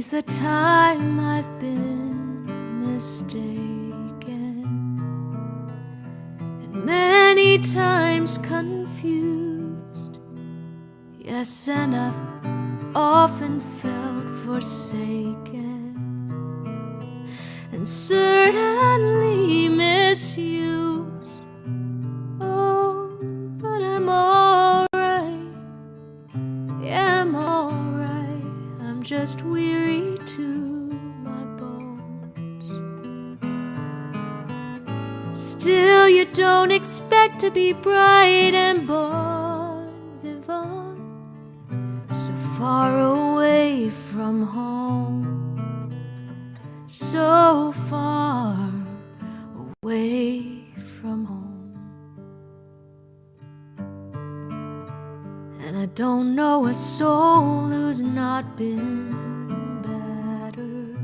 Many's the time I've been mistaken, and many times confused. Yes, and I've often felt forsaken, and certainly misused. Oh, but I'm alright. Yeah, I'm alright. I'm just weary to my bones. Still, you don't expect to be bright and bon vivant, so far away from home, so far away from home. And I don't know a soul who's not been battered.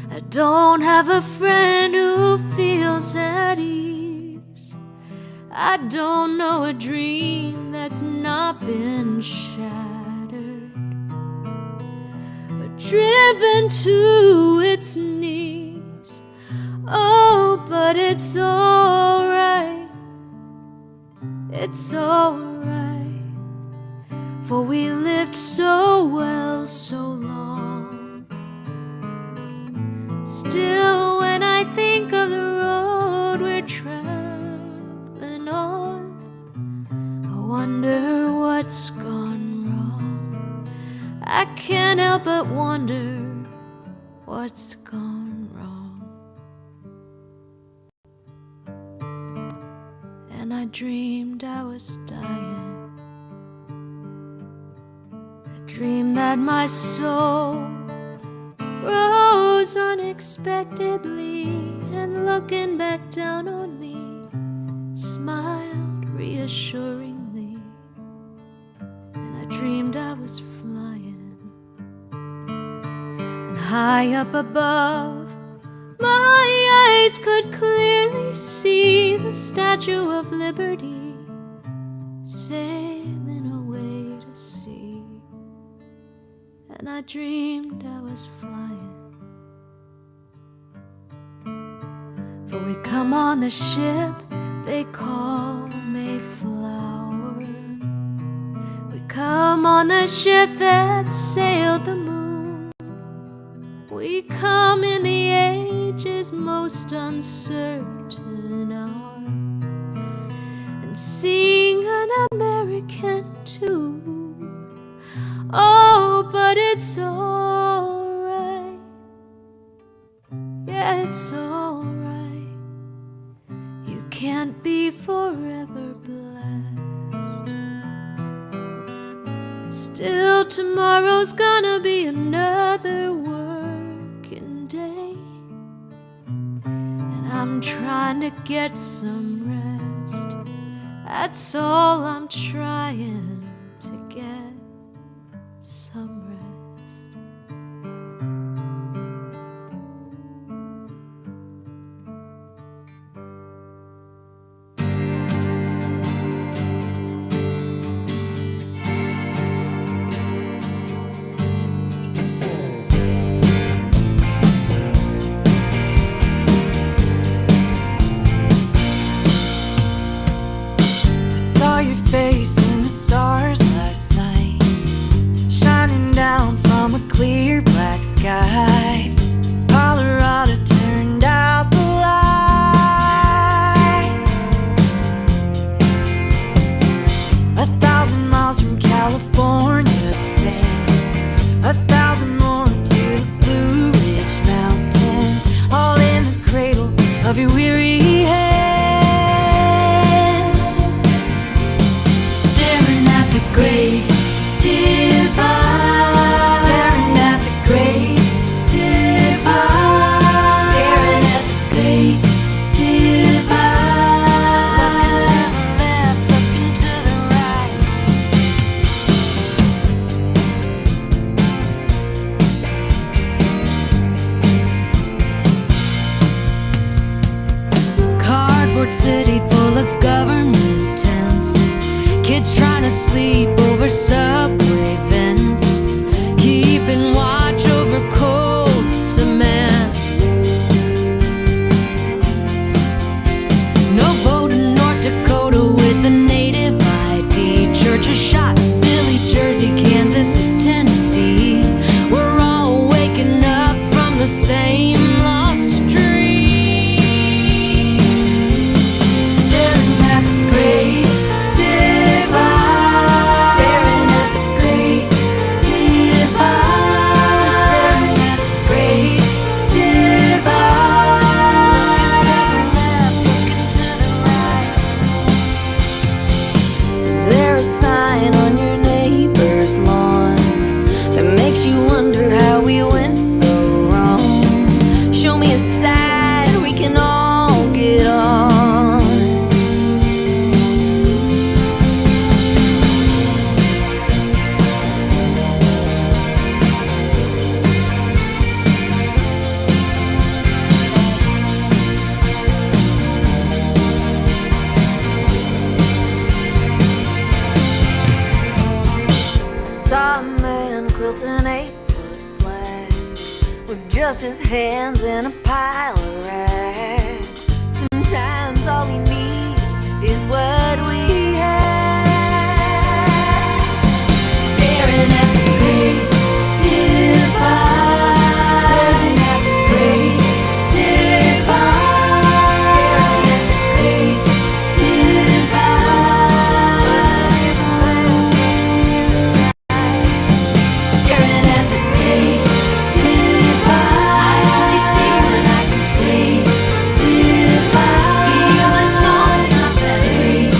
I don't have a friend who feels at ease. I don't know a dream that's not been shattered, but driven to its knees. Oh, but it's alright. It's alright. For we lived so well so long. Still, when I think of the road we're traveling on, I wonder what's gone wrong. I can't help but wonder what's gone wrong. And I dreamed I was dying. Dream that my soul rose unexpectedly, and looking back down on me, smiled reassuringly. And I dreamed I was flying, and high up above, my eyes could clearly see the Statue of Liberty sailing away to sea. And I dreamed I was flying. For we come on the ship they call Mayflower. We come on the ship that sailed the moon. We come in the age's most uncertain hour, and sing an American tune. Oh, but it's alright. Yeah, it's alright. You can't be forever blessed. Still, tomorrow's gonna be another working day, and I'm trying to get some rest. That's all I'm trying to get. Some rest. I saw your face in the stars last night, shining down from a clear black sky. Colorado turned out the lights. 1,000 miles from California, sang 1,000 more to the Blue Ridge Mountains, all in the cradle of your weary hands, staring at the great divide, staring at the great divide, staring at the great divide. Looking to the left, looking to the right. Cardboard city full of government tents, kids trying to sleep over subway vents, keeping watch over cold me a sign we can all get on. Saw a man quilt an 8-foot flag with just his hands in a pile of rags. Sometimes all we need is what we have. Staring at the great divide. Staring at the great divide. Staring at the great divide. Staring at the great divide. I only see what I can see. Divide. Feeling small, not that great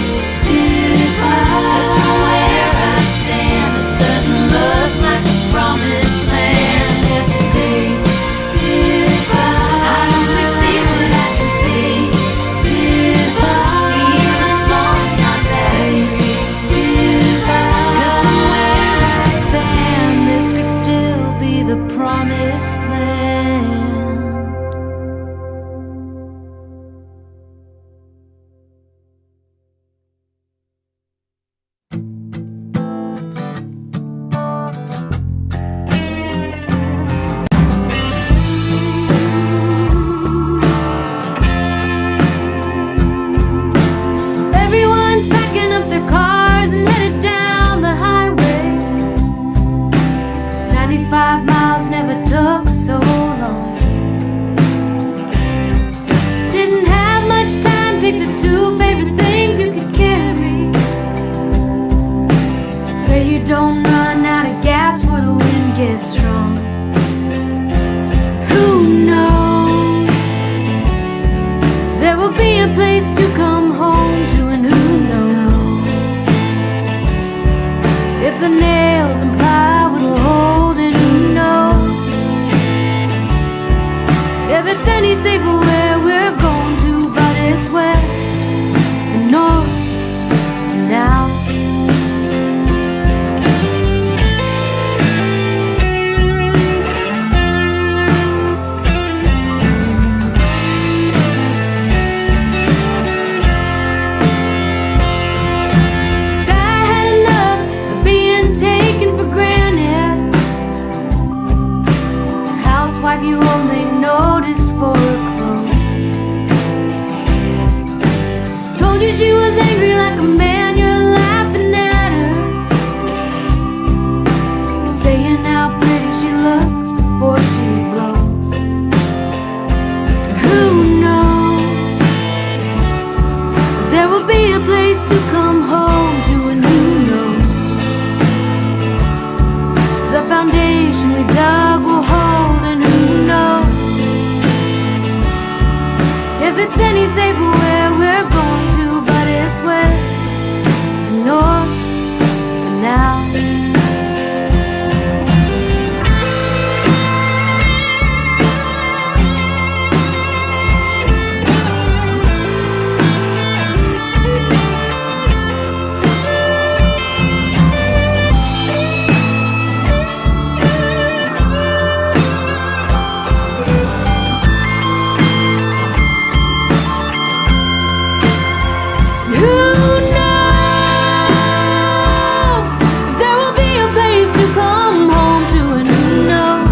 divide. 'Cause from where I stand, this doesn't look like a promised land. At the great divide. I only see what I can see. Divide. Feeling small, not that great divide. 'Cause from where I stand, this could still be the promised land. Everyone's packing up their cars and headed down the highway. 95 miles never took so long. Didn't have much time, pick the 2 favorite things you could carry. Pray you don't run out of gas before the wind gets strong. Who knows? There will be a place to come home to, and who knows if the nails and plywood will hold, and who knows if it's any safer where we're going to. But it's west and north and now. I had enough of being taken for granted. A housewife you only noticed for her clothes. Told you she was angry like a man, you're laughing at her, saying how pretty she looks before she blows. Who knows? There will be a place to come home to, and who knows the foundation we dug will hold, and who knows if it's any safer where we're going to. But it's west and north and now. Who knows if there will be a place to come home to, and who knows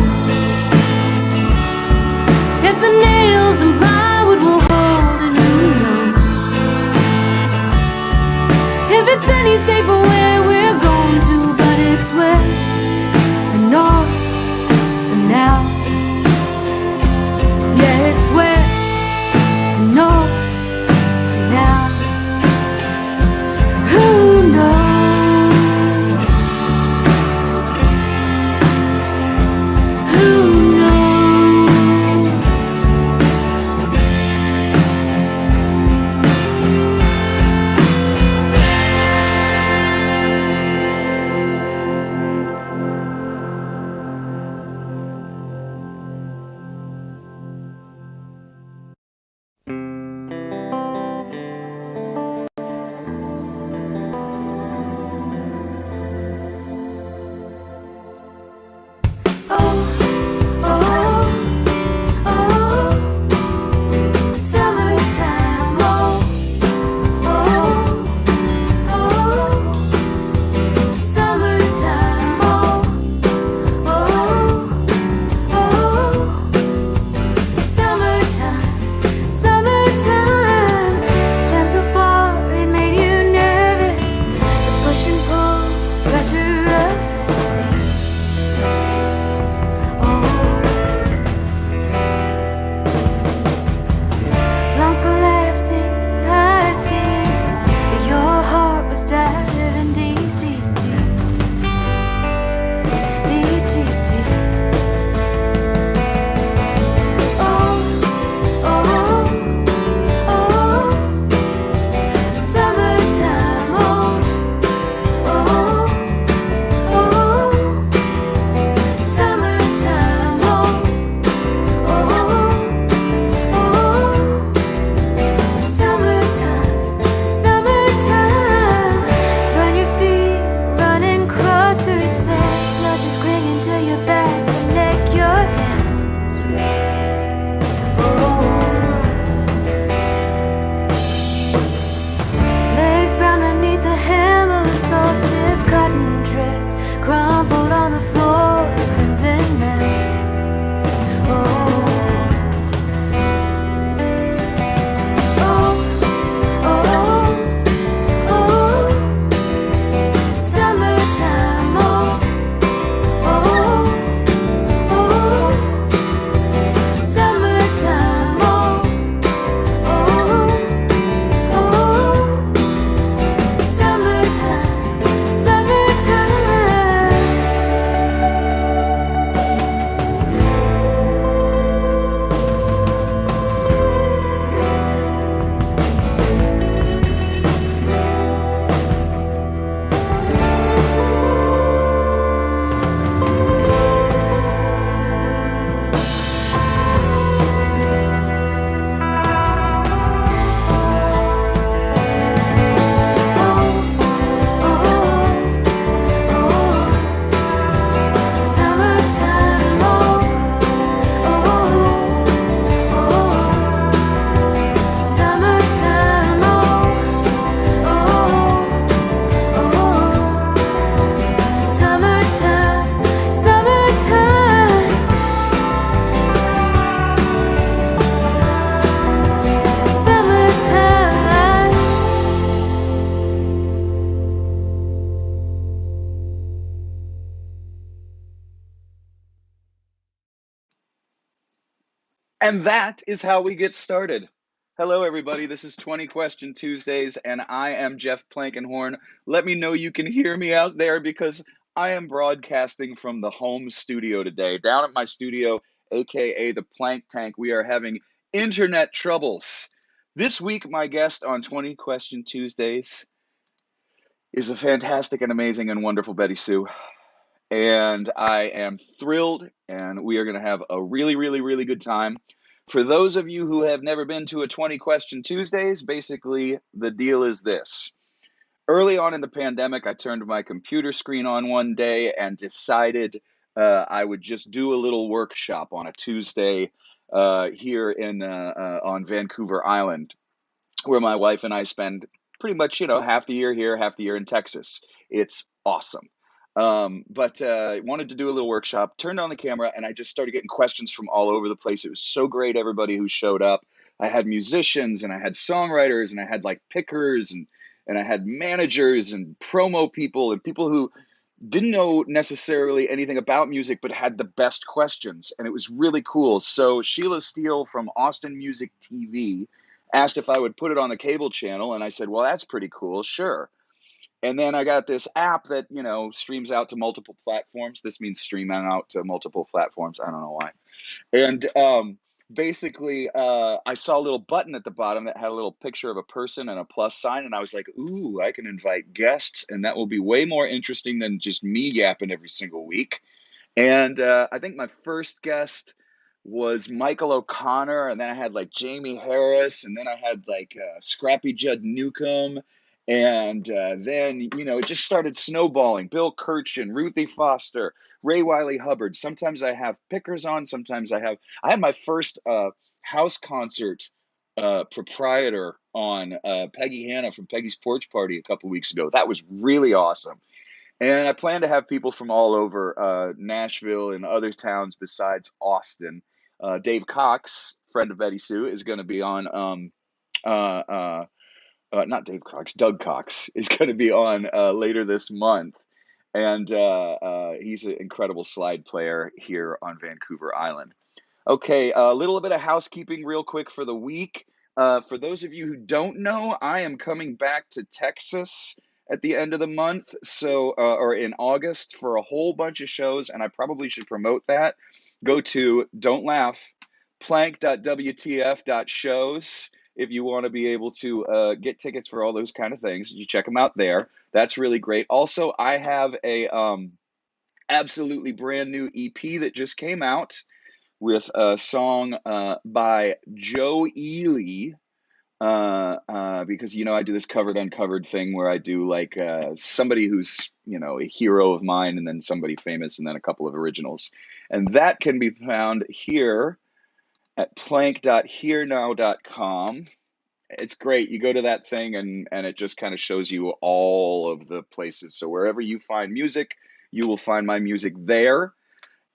if the nails and plywood will hold, and who knows if it's any safer where we're going to. But it's west and north and now. Yeah, it's west and north and now. Who knows? Who knows? And that is how we get started. Hello, everybody. This is 20 Question Tuesdays, and I am Jeff Plankenhorn. Let me know you can hear me out there because I am broadcasting from the home studio today. Down at my studio, aka the Plank Tank, we are having internet troubles. This week, my guest on 20 Question Tuesdays is the fantastic and amazing and wonderful BettySoo. And I am thrilled, and we are going to have a really, really, really good time. For those of you who have never been to a 20 Question Tuesdays, basically the deal is this. Early on in the pandemic, I turned my computer screen on one day and decided I would just do a little workshop on a Tuesday here on Vancouver Island, where my wife and I spend pretty much, half the year here, half the year in Texas. It's awesome. But wanted to do a little workshop, turned on the camera, and I just started getting questions from all over the place. It was so great, everybody who showed up. I had musicians, and I had songwriters, and I had like pickers, and I had managers and promo people and people who didn't know necessarily anything about music, but had the best questions. And it was really cool. So Sheila Steele from Austin Music TV asked if I would put it on the cable channel. And I said, well, that's pretty cool. Sure. And then I got this app that, streams out to multiple platforms. This means streaming out to multiple platforms. I don't know why. And basically, I saw a little button at the bottom that had a little picture of a person and a plus sign. And I was like, ooh, I can invite guests. And that will be way more interesting than just me yapping every single week. And I think my first guest was Michael O'Connor, and then I had like Jamie Harris, and then I had like Scrappy Judd Newcomb, and then it just started snowballing. Bill Kirchen, Ruthie Foster, Ray Wiley Hubbard. Sometimes I have pickers on. Sometimes I had my first house concert proprietor on, Peggy Hanna from Peggy's Porch Party a couple weeks ago. That was really awesome. And I plan to have people from all over Nashville and other towns besides Austin. Dave Cox, friend of BettySoo, is going to be on. Not Dave Cox, Doug Cox is going to be on later this month, and he's an incredible slide player here on Vancouver Island. Okay, a little bit of housekeeping real quick for the week. For those of you who don't know, I am coming back to Texas at the end of the month, or in August, for a whole bunch of shows, and I probably should promote that. Go to, don't laugh, plank.wtf.shows if you want to be able to get tickets for all those kind of things. You check them out there. That's really great. Also, I have a absolutely brand new EP that just came out with a song by Joe Ely, because I do this covered uncovered thing where I do like somebody who's a hero of mine, and then somebody famous, and then a couple of originals, and that can be found here at plank.hearnow.com. It's great. You go to that thing, and it just kind of shows you all of the places. So wherever you find music, you will find my music there.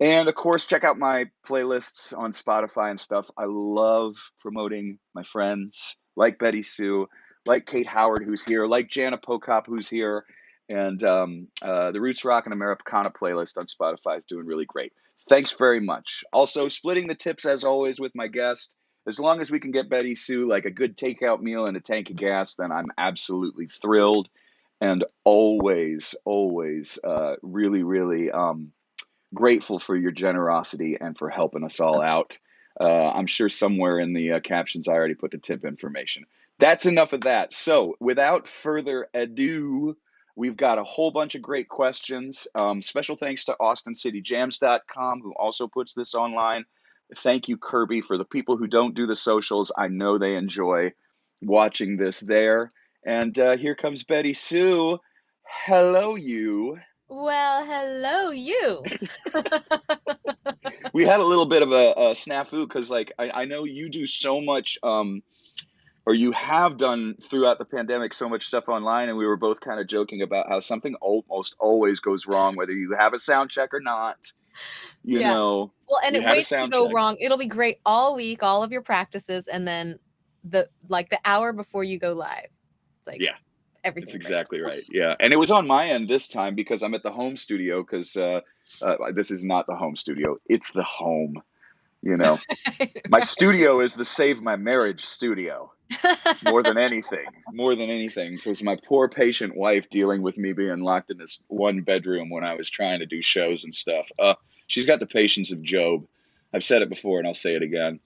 And of course, check out my playlists on Spotify and stuff. I love promoting my friends like BettySoo, like Kate Howard, who's here, like Jana Pokop, who's here. And the Roots Rock and Americana playlist on Spotify is doing really great. Thanks very much. Also, splitting the tips, as always, with my guest. As long as we can get BettySoo like a good takeout meal and a tank of gas, then I'm absolutely thrilled. And always, always really, really grateful for your generosity and for helping us all out. I'm sure somewhere in the captions I already put the tip information. That's enough of that. So without further ado, we've got a whole bunch of great questions. Special thanks to AustinCityJams.com, who also puts this online. Thank you, Kirby. For the people who don't do the socials, I know they enjoy watching this there. And here comes BettySoo. Hello, you. Well, hello, you. We had a little bit of a snafu because, like, I know you do so much, or you have done throughout the pandemic so much stuff online, and we were both kind of joking about how something almost always goes wrng, whether you have a sound check or not. Yeah. Well, and you it had a waits to sound go check. wrong. It'll be great all week, all of your practices, and then the hour before you go live. It's like, Yeah, everything. that's exactly right. Yeah, and it was on my end this time because I'm at the home studio because this is not the home studio; it's the home. You know, my studio is the save my marriage studio more than anything, because my poor patient wife dealing with me being locked in this one bedroom when I was trying to do shows and stuff. She's got the patience of Job. I've said it before and I'll say it again.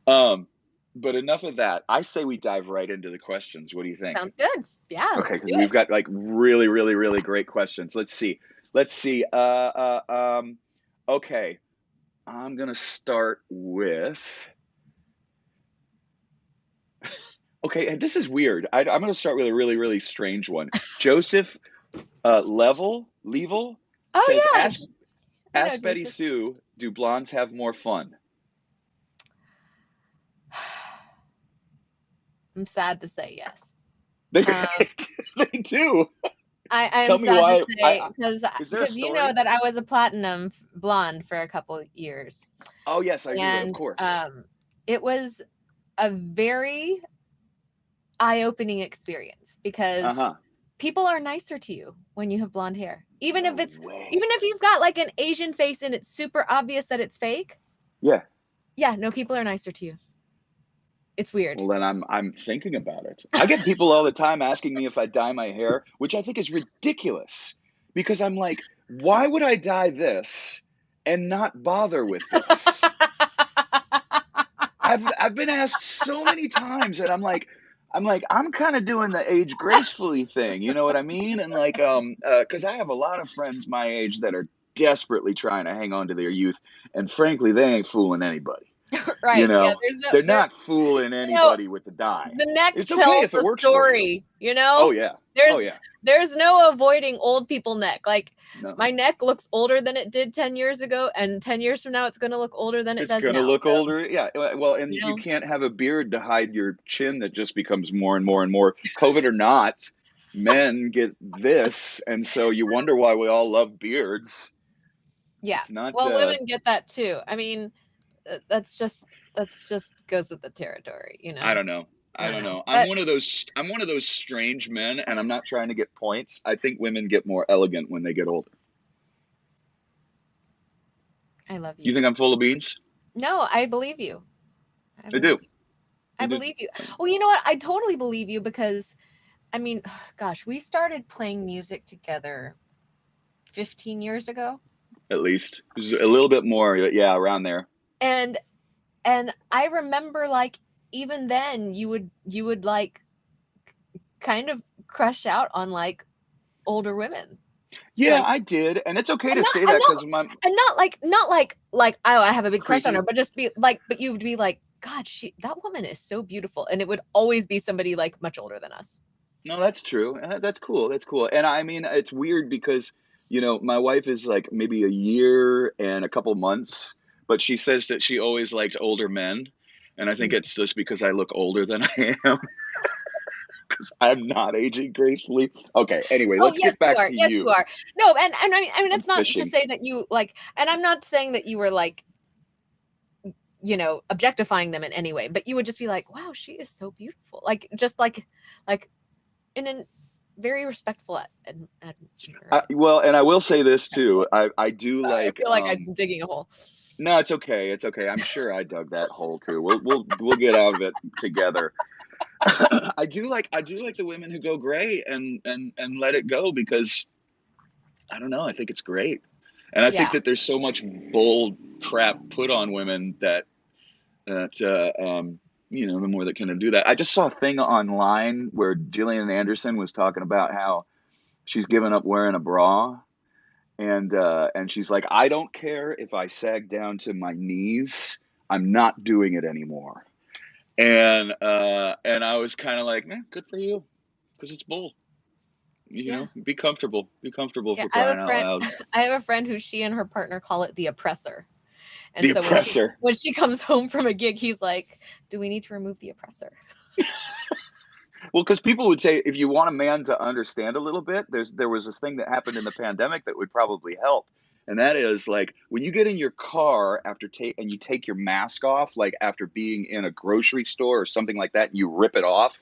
But enough of that. I say we dive right into the questions. What do you think? Sounds good. Yeah. Okay, Let's because do we've it. got like really, really, really great questions. Let's see. Okay, I'm gonna start with. Okay, and this is weird. I'm gonna start with a really, really strange one. Joseph Level Oh says, yeah. I know, ask Betty Joseph. Sue, do blondes have more fun? I'm sad to say yes. They, Um, they do. I am Tell me sad to why. say Is there a because you know story? that I was a platinum blonde for a couple years, Oh yes, I do. Of and course. it was a very eye-opening experience because Uh-huh. people are nicer to you when you have blonde hair, even No if way. you've got like an Asian face and it's super obvious that it's fake. Yeah. Yeah, no, people are nicer to you. It's weird. Well, then I'm thinking about it. I get people all the time asking me if I dye my hair, which I think is ridiculous because I'm like, why would I dye this and not bother with this? I've been asked so many times, and I'm like, I'm kind of doing the age gracefully thing, you know what I mean? And like, because I have a lot of friends my age that are desperately trying to hang on to their youth, and frankly, they ain't fooling anybody. You Right. Yeah, know, there's no they're there not fooling you know, anybody with the dye. the neck It's okay tells if it the works for you. story, you Oh know? yeah. There's Oh yeah. there's no avoiding old people neck. Like No, my neck looks older than it did 10 years ago, and 10 years from now it's going to look older than it it's does gonna now. look So, older. Yeah. Well, and you you know, can't have a beard to hide your chin that just becomes more and more and more. COVID or not, men get this, and so you wonder why we all love beards. yeah. It's not. Well, women get that too. I mean, that's just goes with the territory, you I know. don't know. I I don't don't know. know. I'm one of those. I'm one of those strange men, and I'm not trying to get points. I think women get more elegant when they get older. I love you You think too. I'm full of beans? No, I believe you. I I believe do. you. I I do. believe you. Well, you know what? I totally believe you because I mean, gosh, we started playing music together 15 years ago. At least there's a little bit more. Yeah, around there. And I remember like even then you would like kind of crush out on like older women. Yeah, Like I did, and it's okay and to not say and that not because my and not like oh I have a big crush on her, creepy. but just be like but you would be like god, that woman is so beautiful, and it would always be somebody like much older than us. No, that's true. That's cool. That's cool. And I mean, it's weird because my wife is like maybe a year and a couple months, but she says that she always liked older men, and I think Mm. it's just because I look older than I am. Because I'm not aging gracefully. Okay. Anyway, Oh, let's yes, get you back are. to Yes, you you. are. No, and I mean, I'm it's not to fishing. say that you like, and I'm not saying that you were like, objectifying them in any way, but you would just be like, wow, she is so beautiful. Like, just like in a very respectful Well, and I will say this too. I do sorry, I like. feel like I'm digging a hole. No, it's okay. It's okay. I'm sure I dug that hole too. We'll get out of it together. I do like the women who go gray and let it go because I don't know. I think it's great, and I think Yeah. that there's so much bull crap put on women that the more that can do that. I just saw a thing online where Gillian Anderson was talking about how she's given up wearing a bra, and she's like, I don't care if I sag down to my knees. I'm not doing it anymore. And I was kind of like, man, good for you, because it's bull. Yeah. Be comfortable. Be comfortable Yeah. for crying out loud. I have a friend who she and her partner call it the oppressor. And The so oppressor. when she comes home from a gig, he's like, do we need to remove the oppressor? Well, because people would say if you want a man to understand a little bit, there was this thing that happened in the pandemic that would probably help, and that is like when you get in your car and you take your mask off, like after being in a grocery store or something like that, and you rip it off.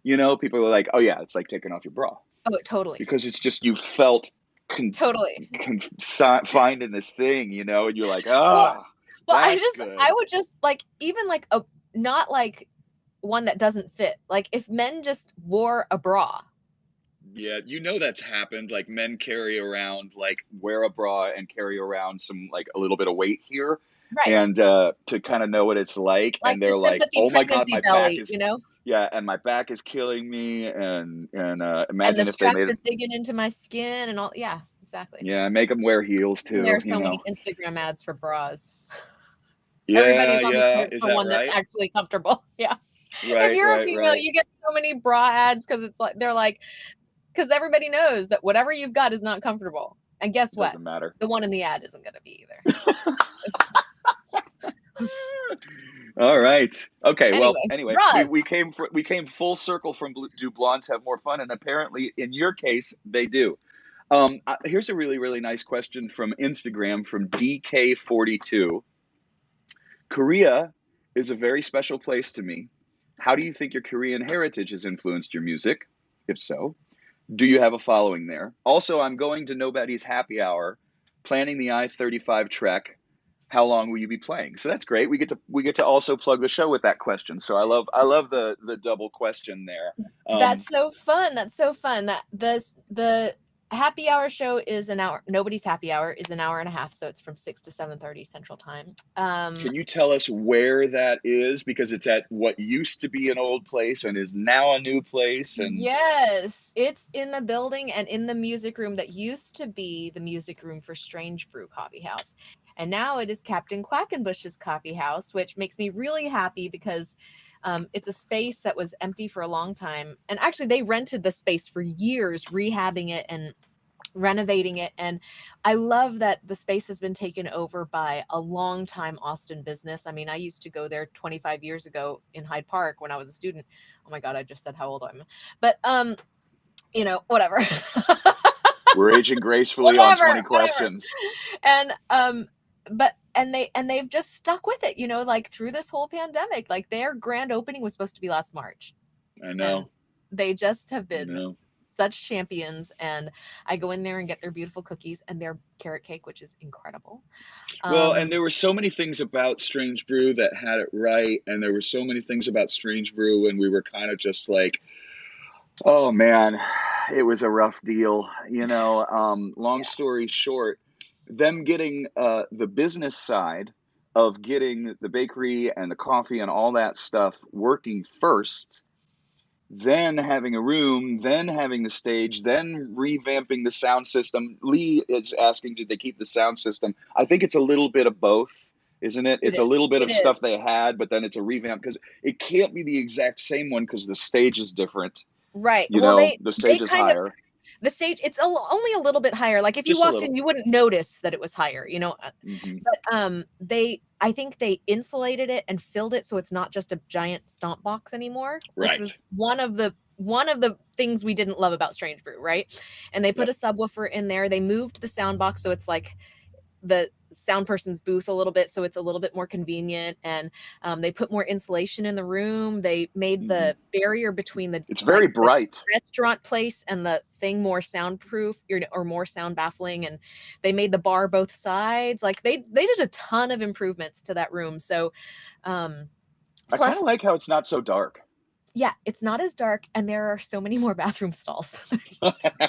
People are like, oh yeah, it's like taking off your bra Oh, totally. because it's just you felt Totally. confined in this thing, and you're like, Well, ah. Well, That's good. I would just like, even like a, not like one that doesn't fit. Like if men just wore a bra. Yeah, that's happened. Like men carry around, like wear a bra and carry around some like a little bit of weight here, Right. and to kind of know what it's like, Like and the they're like, sympathy "Oh my God, pregnancy my back belly, is yeah, and my back is killing me," and And the imagine if they straps made are it. digging into my skin and all. Yeah, exactly. Yeah, make them wear heels And there too. are so many Instagram ads for bras. Yeah, Everybody's on the yeah. search Is for that one that's right? actually comfortable. Yeah. If Right, you're a right, female, right. you get so many bra ads because it's like, they're like, because everybody knows that whatever you've got is not comfortable. And guess what? Doesn't matter. The one in the ad isn't going to be either. All right. Okay. Well, Anyway, anyway, bras. we came full circle from do blondes have more fun? And apparently, in your case, they do. Here's a really really nice question from Instagram from DK42. Korea is a very special place to me. How do you think your Korean heritage has influenced your music? If so, do you have a following there? Also, I'm going to Nobody's Happy Hour, planning the I-35 trek. How long will you be playing? So that's great. We get to also plug the show with that question. So I love the double question there. That's so fun. That's so fun. That the happy hour show is an hour. Nobody's happy hour is an hour and a half, so it's from 6 to 7:30 Central Time. Can you tell us where that is? Because it's at what used to be an old place and is now a new place. And Yes, it's in the building and in the music room that used to be the music room for Strange Brew Coffee House. And now it is Captain Quackenbush's Coffee House, which makes me really happy because it's a space that was empty for a long time. And actually, they rented the space for years, rehabbing it and renovating it. And I love that the space has been taken over by a long-time Austin business. I mean, I used to go there 25 years ago in Hyde Park when I was a student. Oh my God, I just said how old I am. But whatever. we're aging gracefully on 20 Whatever. questions. And they've just stuck with it, like through this whole pandemic. Like their grand opening was supposed to be last March. I know. And they just have I been know. such champions, and I go in there and get their beautiful cookies and their carrot cake, which is incredible. Well, and there were so many things about Strange Brew that had it right, and there were so many things about Strange Brew, and we were kind of just like, oh man, it was a rough deal. Long story short, them getting the business side of getting the bakery and the coffee and all that stuff working first, then having a room, then having the stage, then revamping the sound system. Lee is asking, did they keep the sound system? I think it's a little bit of both, isn't it? It It's a is. little bit It of is. stuff they had, but then it's a revamp because it can't be the exact same one because the stage is different. Right. You Well, know, the they stage is kind of, higher. the stage, it's only a little bit higher. Like if you Just a walked little. in, you wouldn't notice that it was higher, Hmm. But I think they insulated it and filled it so it's not just a giant stomp box anymore, which Right. was one of the things we didn't love about Strange Brew, right? And they put Yep. a subwoofer in there. They moved the sound box so it's like the sound person's booth a little bit, so it's a little bit more convenient. And they put more insulation in the room. They made the barrier between It's very the bright. restaurant place and the thing more soundproof or more sound baffling. And they made the bar both sides. Like they did a ton of improvements to that room. So I kind of plus, like how it's not so dark. yeah, it's not as dark, and there are so many more bathroom stalls than there used to be.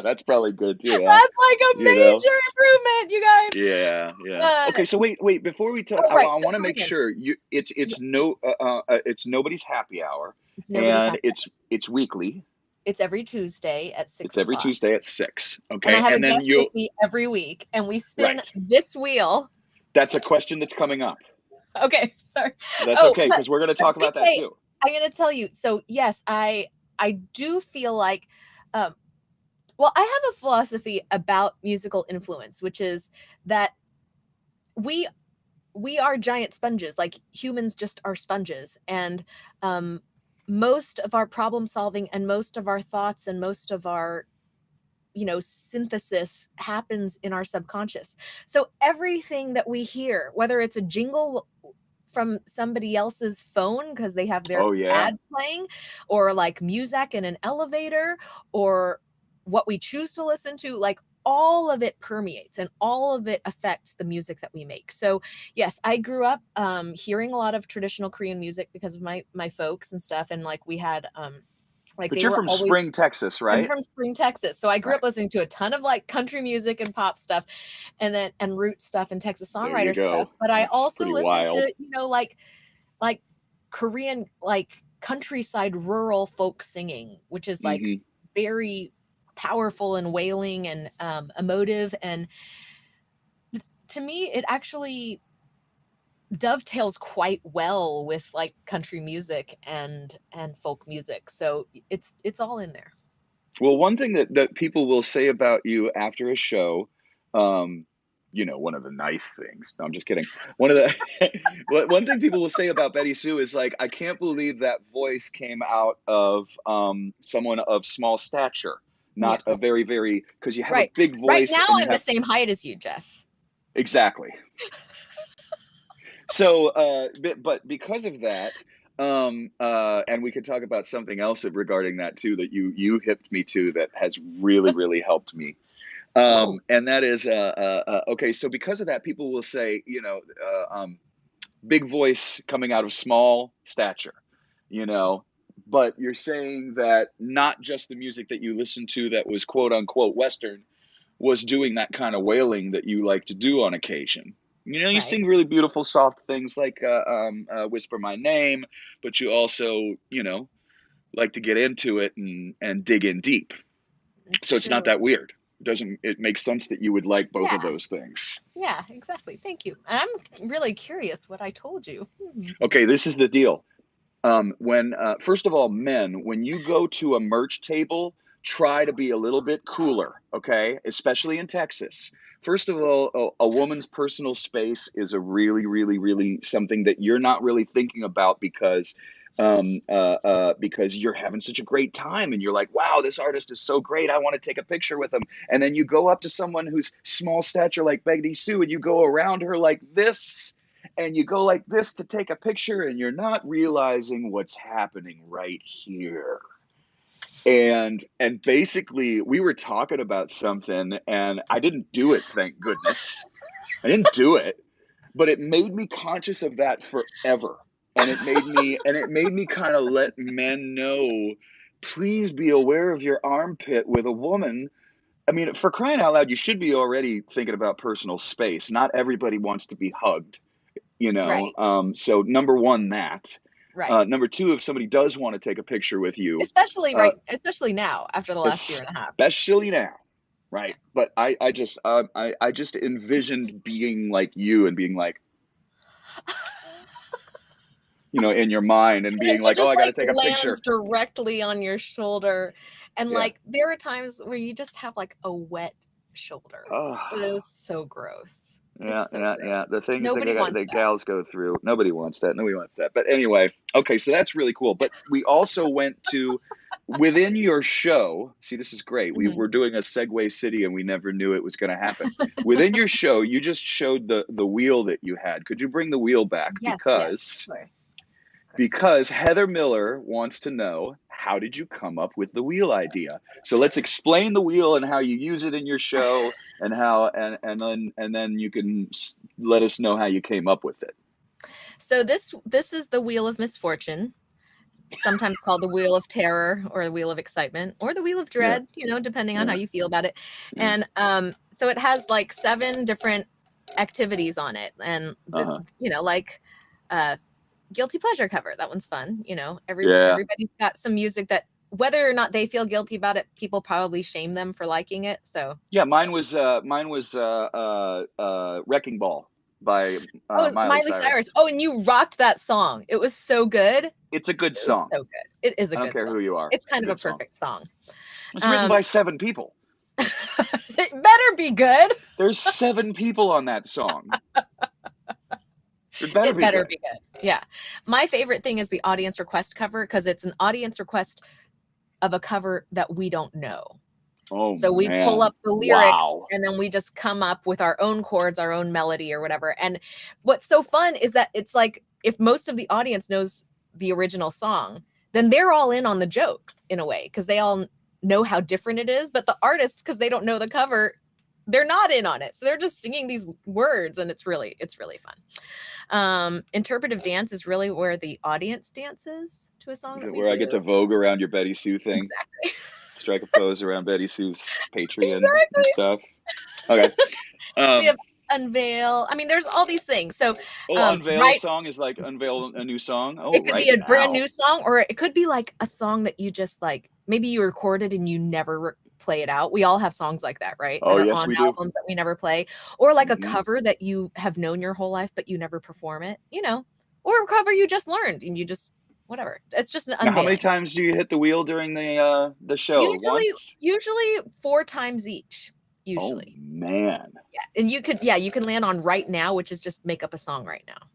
That's probably good too, That's huh? like a major improvement, you guys. Yeah, yeah. Uh, Okay, so wait. Before we talk, oh, I right. So want to come make again. sure it's Yeah. it's Nobody's Happy Hour, It's Nobody's and Happy it's weekly. It's every Tuesday at 6 It's every o'clock. Tuesday at 6. And Okay, I have a and then guest with me every week, and we spin right. this wheel. That's a question that's coming up. Okay, sorry. That's okay because we're going to talk about that DK, too. I'm going to tell you. So yes, I do feel like, well, I have a philosophy about musical influence, which is that we are giant sponges. Like humans just are sponges, and most of our problem solving and most of our thoughts and most of our synthesis happens in our subconscious. So everything that we hear, whether it's a jingle from somebody else's phone because they have their ads playing, or like music in an elevator, or what we choose to listen to, like all of it permeates and all of it affects the music that we make. So yes, I grew up hearing a lot of traditional Korean music because of my folks and stuff, and like we had like But they you're were from always. Spring, Texas, I'm right? from Spring, Texas. So I grew Right. up listening to a ton of like country music and pop stuff and root stuff and Texas There you songwriter stuff. go. But I That's also pretty listened wild. to, like Korean, like countryside rural folk singing, which is like Hmm. very powerful and wailing and emotive. And to me, it actually dovetails quite well with like country music and folk music. So it's all in there. Well, one thing that people will say about you after a show, one of the nice things. No, I'm just kidding. One of the one thing people will say about BettySoo is like, I can't believe that voice came out of someone of small stature, Yeah. not a very, very, because you have a Right. big Right voice now and you I'm the have same height as you, Jeff. exactly. So, but because of that, and we could talk about something else regarding that too that you hipped me to that has really, really helped me. Oh, And that is okay. So because of that, people will say, big voice coming out of small stature, you know. But you're saying that not just the music that you listened to that was quote unquote Western was doing that kind of wailing that you like to do on occasion. You right. sing really beautiful, soft things like "Whisper My Name," but you also, like to get into it and dig in deep. It's So it's not true. that weird. It makes sense that you would like both of Yeah. those things. Yeah, exactly. Thank you. And I'm really curious what I told you. Okay, this is the deal. When first of all, men, when you go to a merch table, try to be a little bit cooler, okay? Especially in Texas. First of all, a woman's personal space is a really, really, really something that you're not really thinking about because you're having such a great time and you're like, wow, this artist is so great. I want to take a picture with him. And then you go up to someone who's small stature like BettySoo and you go around her like this and you go like this to take a picture and you're not realizing what's happening right here. And basically we were talking about something and I didn't do it, thank goodness. I didn't do it, but it made me conscious of that forever. And it made me kind of let men know, please be aware of your armpit with a woman. I mean, for crying out loud, you should be already thinking about personal space. Not everybody wants to be hugged, you know. Right. So number one, that. Right. Number two, if somebody does want to take a picture with you, Especially now after the last year and a half. especially now, right? But I just envisioned being like you and being like, in your mind and being It like, oh, just I got to like take a lands picture. directly on your shoulder. And Yeah. like there are times where you just have like a wet shoulder. Oh, It is so gross. yeah, It's so yeah, yeah. The gross. things Nobody wants the that. gals go through. Nobody wants that. Nobody wants that. But anyway, okay, so that's really cool. But we also went to within your show. See, this is great. We Mhm. were doing a Segway City, and we never knew it was going to happen. Within your show, you just showed the wheel that you had. Could you bring the wheel back? Yes, yes, of course. Of course. Because Heather Miller wants to know, how did you come up with the wheel idea? So let's explain the wheel and how you use it in your show and how and then you can let us know how you came up with it. So this is the Wheel of Misfortune, sometimes called the Wheel of Terror or the Wheel of Excitement or the Wheel of Yeah. Dread, depending on how Yeah. you feel about it. Yeah. And so it has like 7 different activities on it, and Uh-huh. like guilty pleasure cover. That one's fun. Yeah. Everybody's got some music that whether or not they feel guilty about it, people probably shame them for liking it. So Yeah, that's fun. mine was Wrecking Ball by Oh, it's Miley Miley Cyrus. Cyrus. Oh, and you rocked that song. It was so good. It It's a good was song. so good. It is a I don't good care song. who you are. It's It's a kind of a good song. perfect song. It's written Um, by 7 people. it better be good. There's 7 people on that song. It better It be better good. be good. Yeah. My favorite thing is the audience request cover because it's an audience request of a cover that we don't know. Oh So we pull man. up the lyrics Wow. and then we just come up with our own chords, our own melody or whatever. And what's so fun is that it's like if most of the audience knows the original song, then they're all in on the joke in a way because they all know how different it is. But the artists, because they don't know the cover, they're not in on it. So they're just singing these words, and it's really fun. Interpretive dance is really where the audience dances to a song Is that it we where I get to do. vogue around your BettySoo thing? Exactly. Strike a pose around BettySoo's Patreon and Exactly. stuff. Okay. We have Um, unveil. I mean, there's all these things. So, unveil right, song is like unveil a new song. Oh, it could right be a brand now. new song, or it could be like a song that you just like, maybe you recorded and you never play it out. We all have songs like that, right? Oh, That are yes, on we do. albums that we never play, or like a Hmm. cover that you have known your whole life, but you never perform it, or a cover you just learned and you just, whatever. It's just an Now, how many unveiling. times do you hit the wheel during the show? Usually, Once? usually 4 times each, Oh, usually. man. Yeah. And you can land on right now, which is just make up a song right now,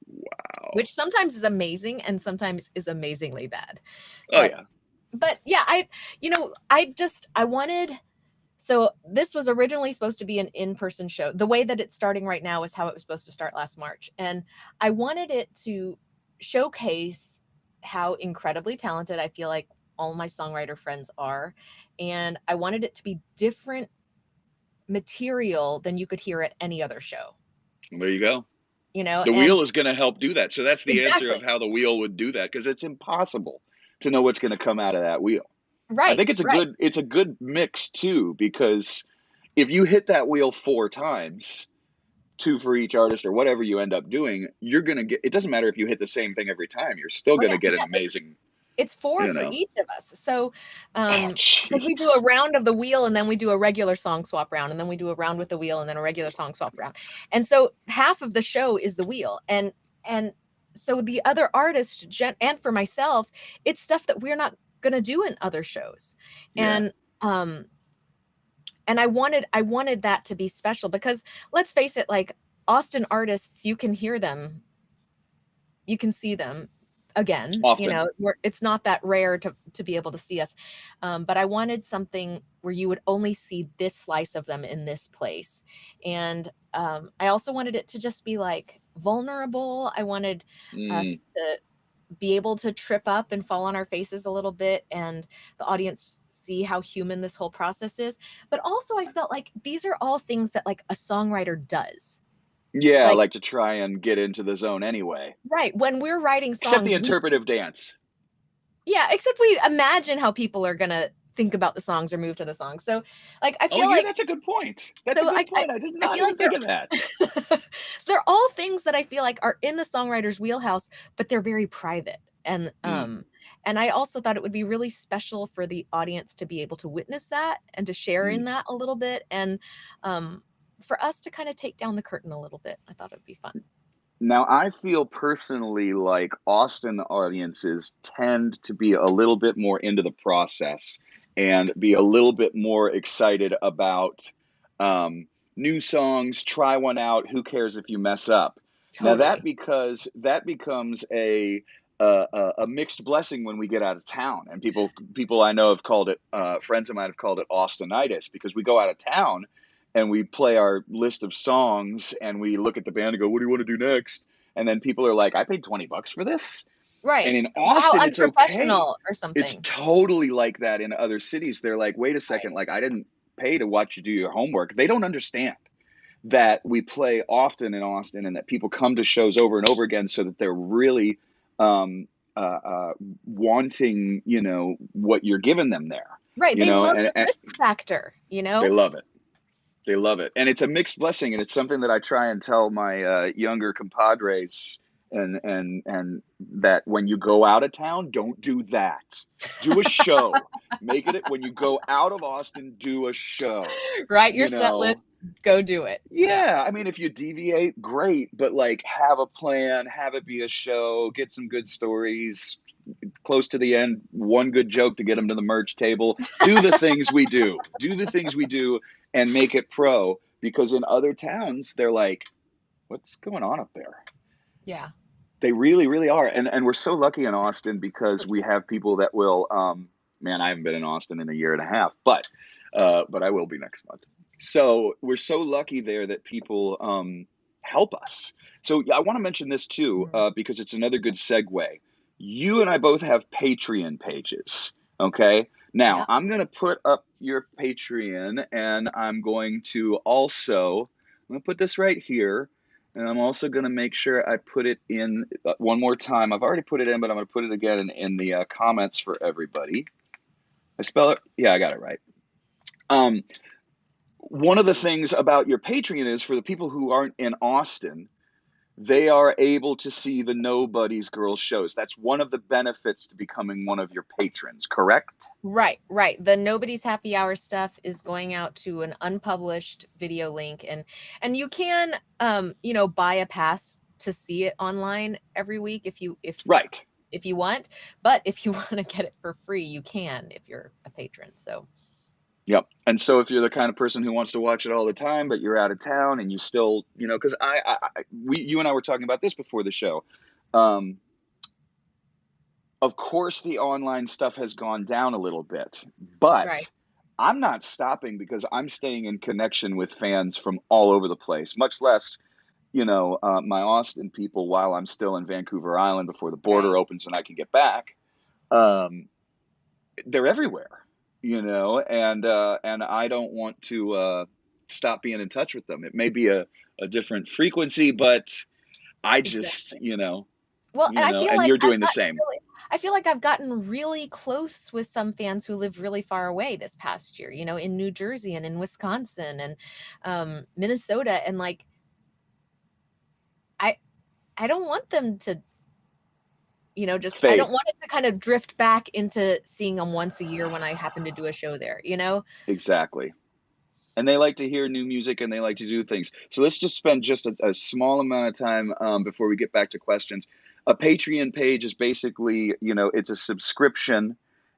Wow. which sometimes is amazing and sometimes is amazingly bad. Oh, But yeah. yeah, I wanted, so this was originally supposed to be an in-person show. The way that it's starting right now is how it was supposed to start last March. And I wanted it to showcase how incredibly talented I feel like all my songwriter friends are. And I wanted it to be different material than you could hear at any other show, There you go. The and wheel is going to help do that. So that's the answer of exactly. how the wheel would do that, because it's impossible to know what's going to come out of that wheel. I Right, think right. it's a good mix too, because if you hit that wheel 4 times, 2 for each artist or whatever you end up doing, you're going to get, it doesn't matter if you hit the same thing every time, you're still Oh going yeah, to get an yeah. amazing, It's 4 you for know. each of us. So, Oh, because we do a jeez. round of the wheel and then we do a regular song swap round and then we do a round with the wheel and then a regular song swap round. And so half of the show is the wheel. And so the other artists and for myself, it's stuff that we're not going to do in other shows. Yeah. Um and I wanted that to be special because let's face it, like Austin artists, you can hear them, you can see them again, Often. it's not that rare to be able to see us. But I wanted something where you would only see this slice of them in this place. And I also wanted it to just be like vulnerable. I wanted Mm, us to be able to trip up and fall on our faces a little bit and the audience see how human this whole process is. But also I felt like these are all things that like a songwriter does. yeah, I Like, like to try and get into the zone anyway. right, when we're writing Except the songs, interpretive dance. yeah, except we imagine how people are gonna think about the songs or move to the songs. So, like, I Oh, feel yeah, like that's a good point. That's a so good point. I did I not feel even like think of that. so they're all things that I feel like are in the songwriter's wheelhouse, but they're very private. Mm, And I also thought it would be really special for the audience to be able to witness that and to share in mm. that a little bit, and for us to kind of take down the curtain a little bit. I thought it would be fun. Now, I feel personally like Austin audiences tend to be a little bit more into the process and be a little bit more excited about new songs. Try one out. Who cares if you mess up? Now Totally. that becomes a mixed blessing when we get out of town, and people I know have called it, friends of mine have called it Austinitis, because we go out of town and we play our list of songs and we look at the band and go, what do you want to do next? And then people are like, I paid $20 for this. And Right. in How Austin, it's okay. unprofessional or It's something. totally like that in other cities. They're like, wait a Right. second, like I didn't pay to watch you do your homework. They don't understand that we play often in Austin and that people come to shows over and over again, so that they're really um, wanting, what you're giving them there, Right. They love and, the risk factor, they love it. They love it, and it's a mixed blessing, and it's something that I try and tell my younger compadres, and that when you go out of town, don't do that. Do a show. Make it when you go out of Austin. Do a show. Write your You set know, list, go do it. Yeah. yeah. I mean, if you deviate, great, but like have a plan, have it be a show, get some good stories. Close to the end, one good joke to get them to the merch table. Do the things we do. Do the things we do and make it pro. Because in other towns, they're like, what's going on up there? Yeah. They really, really are. And we're so lucky in Austin because we 100%. have people that will, man, I haven't been in Austin in a year and a half, but I will be next month. So we're so lucky there that people help us. So I want to mention this too, Mhm. because it's another good segue. You and I both have Patreon pages. Okay. Now Yeah. I'm going to put up your Patreon, and I'm going to also, I'm going to put this right here, and I'm also going to make sure I put it in one more time. I've already put it in, but I'm going to put it again in the comments for everybody. I spell it, yeah, I got it right. One of the things about your Patreon is for the people who aren't in Austin, they are able to see the Nobody's Girls shows. That's one of the benefits to becoming one of your patrons, correct? Right. The Nobody's Happy Hour stuff is going out to an unpublished video link, and you can buy a pass to see it online every week if you Right. want, but if you want to get it for free, you can if you're a patron. So Yep. And so if you're the kind of person who wants to watch it all the time, but you're out of town and you still, because you and I were talking about this before the show. Of course, the online stuff has gone down a little bit, but right. I'm not stopping because I'm staying in connection with fans from all over the place, much less, my Austin people while I'm still in Vancouver Island before the border Right. opens and I can get back. They're everywhere, and I don't want to stop being in touch with them. It may be a different frequency, but I just, Exactly. Well, and I feel and like you're doing the same. I feel like I've gotten really close with some fans who live really far away this past year, in New Jersey and in Wisconsin and Minnesota. And like, I don't want them to, I don't Fade. want it to kind of drift back into seeing them once a year when I happen to do a show there, Exactly. And they like to hear new music and they like to do things. So let's just spend just a small amount of time before we get back to questions. A Patreon page is basically, it's a subscription.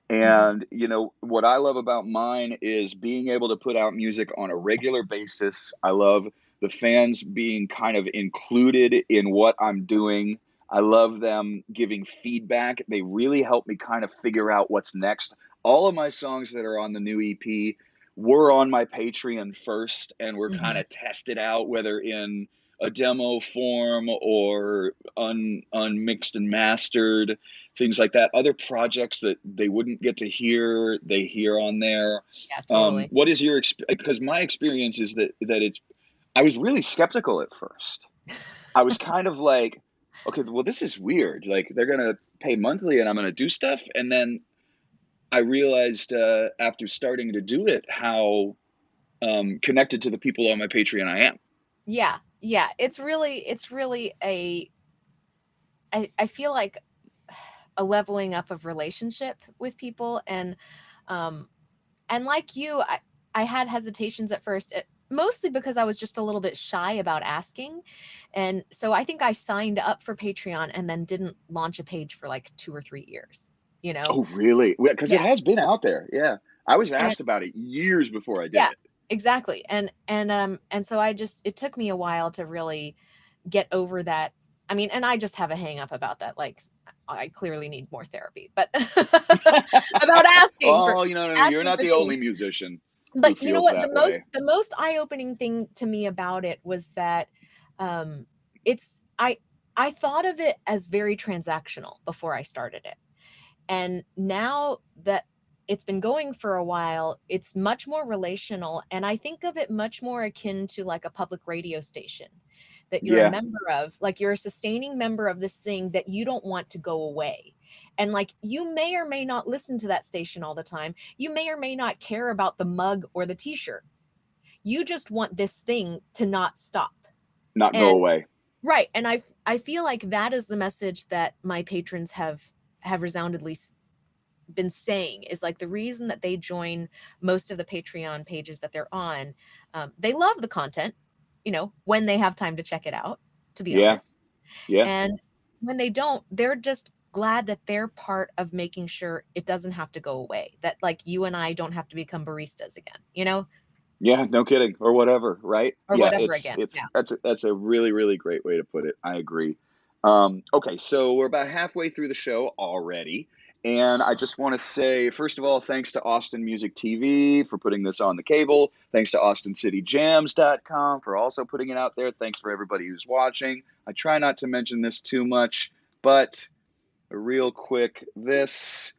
Mhm. And, what I love about mine is being able to put out music on a regular basis. I love the fans being kind of included in what I'm doing. I love them giving feedback. They really help me kind of figure out what's next. All of my songs that are on the new EP were on my Patreon first and were kind Mhm. of tested out, whether in a demo form or unmixed and mastered, things like that. Other projects that they wouldn't get to hear, they hear on there. Yeah, totally. What is your because my experience is that it's I was really skeptical at first. I was kind of like, okay, well, this is weird. Like they're gonna pay monthly and I'm gonna do stuff, and then I realized after starting to do it how connected to the people on my Patreon I am. Yeah. It's really I feel like a leveling up of relationship with people. Um and like you, I had hesitations at first, mostly because I was just a little bit shy about asking. And so I think I signed up for Patreon and then didn't launch a page for like 2 or 3 years, you know? Oh, really? Because it Yeah. has been out there. Yeah, I was And asked about it years before I did yeah, it. exactly. And so it took me a while to really get over that. I mean, and I just have a hang up about that. Like I clearly need more therapy, but about Oh, no, you're asking not for the only things. musician who But you know feels what? that way. The most eye-opening thing to me about it was that um it's I thought of it as very transactional before I started it. And now that it's been going for a while, it's much more relational. And I think of it much more akin to like a public radio station that you're a Yeah, member of. Like you're a sustaining member of this thing that you don't want to go away. And like you may or may not listen to that station all the time. You may or may not care about the mug or the t shirt. You just want this thing to not stop. not go And away. right. And I feel like that is the message that my patrons have resoundingly been saying is like the reason that they join most of the Patreon pages that they're on. They love the content, when they have time to check it out, to be Yeah, honest. yeah, And when they don't, they're just glad that they're part of making sure it doesn't have to go away. That like you and I don't have to become baristas again, yeah. No kidding, or whatever, right? or Yeah, whatever it's again. Yeah. it's that's a really really great way to put it. I agree. Okay, so we're about halfway through the show already. And I just want to say, first of all, thanks to Austin Music TV for putting this on the cable. Thanks to AustinCityJams.com for also putting it out there. Thanks for everybody who's watching. I try not to mention this too much, but real quick, this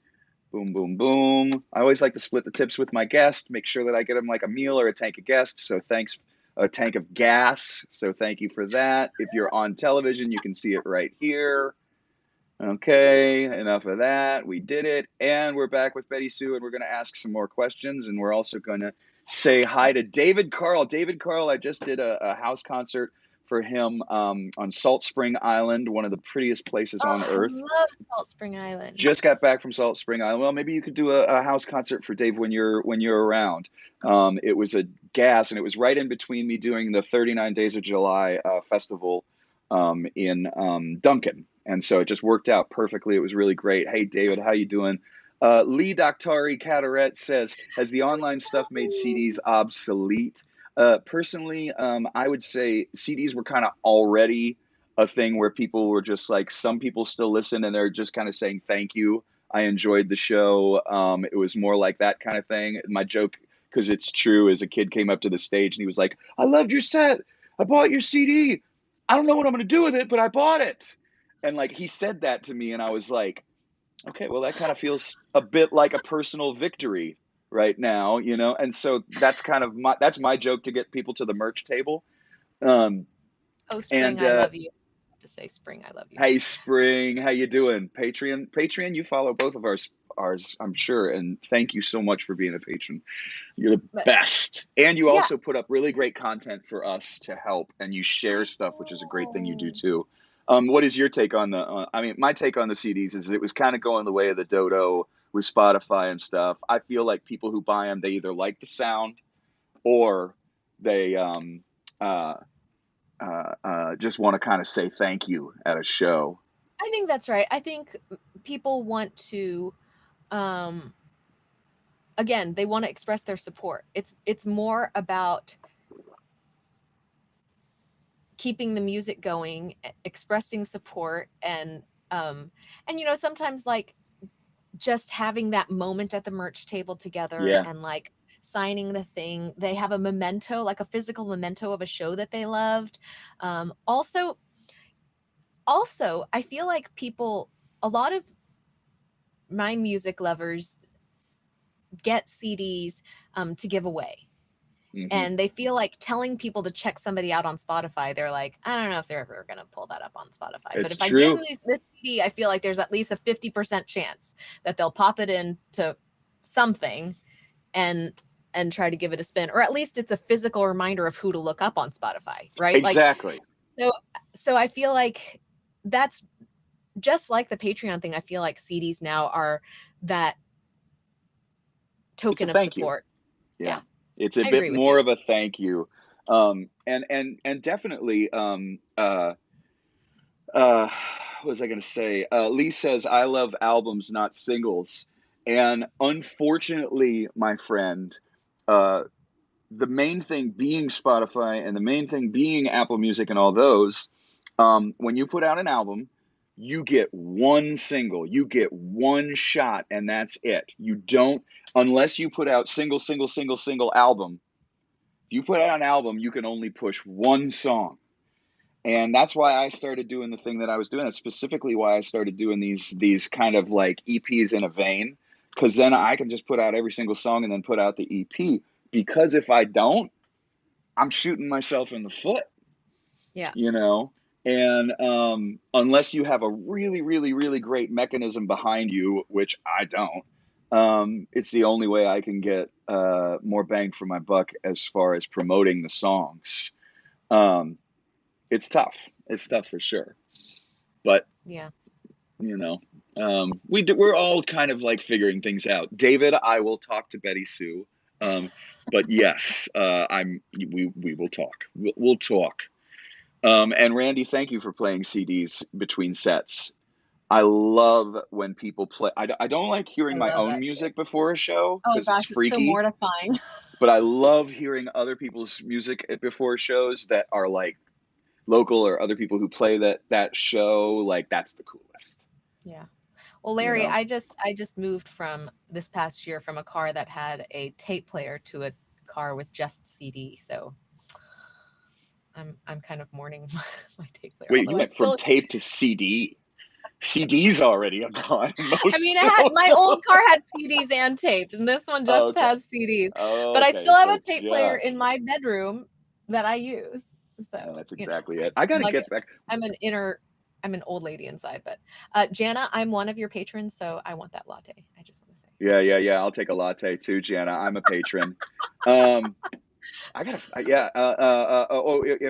Boom, boom, boom. I always like to split the tips with my guest, make sure that I get them like a meal or a tank of gas. So thanks, a tank of gas. So thank you for that. If you're on television, you can see it right here. Okay, enough of that. We did it. And we're back with BettySoo, and we're going to ask some more questions. And we're also going to say hi to David Carl. David Carl, I just did a house concert for him on Salt Spring Island, one of the prettiest places Oh, on I earth. love Salt Spring Island. Just got back from Salt Spring Island. Well, maybe you could do a house concert for Dave when you're around. It was a gas, and it was right in between me doing the 39 Days of July festival in Duncan, and so it just worked out perfectly. It was really great. Hey, David, how you doing? Lee Doctari Cataret says, has the online stuff made CDs obsolete? Personally, I would say CDs were kind of already a thing where people were just like, some people still listen and they're just kind of saying thank you. I enjoyed the show. It was more like that kind of thing. My joke, because it's true, is a kid came up to the stage and he was like, I loved your set. I bought your CD. I don't know what I'm going to do with it, but I bought it. And like he said that to me, and I was like, okay, well, that kind of feels a bit like a personal victory right now, you know? And so that's kind of that's my joke to get people to the merch table. Um, Oh, Spring, and I love you. I have to say, Spring, I love you. Hey, Spring, how you doing? Patreon, you follow both of ours, I'm sure, and thank you so much for being a patron. You're the But best. And you yeah. also put up really great content for us to help, and you share stuff, which is a great thing you do too. What is your take on I mean, my take on the CDs is it was kind of going the way of the dodo with Spotify and stuff. I feel like people who buy them, they either like the sound or they just want to kind of say thank you at a show. I think that's right. I think people want to, again, they want to express their support. It's more about keeping the music going, expressing support, and you know, sometimes like just having that moment at the merch table together Yeah. and like signing the thing. They have a memento, like a physical memento of a show that they loved. Also, I feel like a lot of my music lovers get CDs to give away. Mm-hmm. And they feel like telling people to check somebody out on Spotify. They're like, I don't know if they're ever going to pull that up on Spotify. But if I give them this CD, I feel like there's at least a 50% chance that they'll pop it into something and try to give it a spin, or at least it's a physical reminder of who to look up on Spotify, right? Exactly. Like, so I feel like that's just like the Patreon thing. I feel like CDs now are that token of support. Yeah. It's a I bit more of a thank you. And definitely, what was I going to say? Lee says, I love albums, not singles. And unfortunately, my friend, the main thing being Spotify and the main thing being Apple Music and all those, when you put out an album, you get one single, you get one shot, and that's it. You don't, unless you put out single album, if you put out an album, you can only push one song. And that's why I started doing the thing that I was doing. That's specifically why I started doing these kind of like EPs in a vein, because then I can just put out every single song and then put out the EP. Because if I don't, I'm shooting myself in the foot. Yeah. You know? And unless you have a really, really, really great mechanism behind you, which I don't, it's the only way I can get more bang for my buck as far as promoting the songs. It's tough. It's tough for sure. But, yeah, you know, we're all kind of like figuring things out. David, I will talk to BettySoo. But yes, we will talk. We'll talk. And Randy, thank you for playing CDs between sets. I love when people play. I don't like hearing my own music before a show because it's freaky. It's so mortifying. But I love hearing other people's music before shows that are like local or other people who play that show. Like that's the coolest. Yeah. Well, Larry, You know? I just moved from this past year from a car that had a tape player to a car with just CD. So I'm kind of mourning my tape player. Wait, you went from tape to CD? CDs already are gone. I mean, Most my of old them. car had CDs and tapes, and this one just Okay. has CDs. But I Okay. still have So a it's tape player in just. my bedroom that I use. So, That's exactly it. I got to like get back. I'm an inner I'm an old lady inside, but Jana, I'm one of your patrons, so I want that latte. I just want to say. Yeah. I'll take a latte too, Jana. I'm a patron. Um, I gotta, yeah.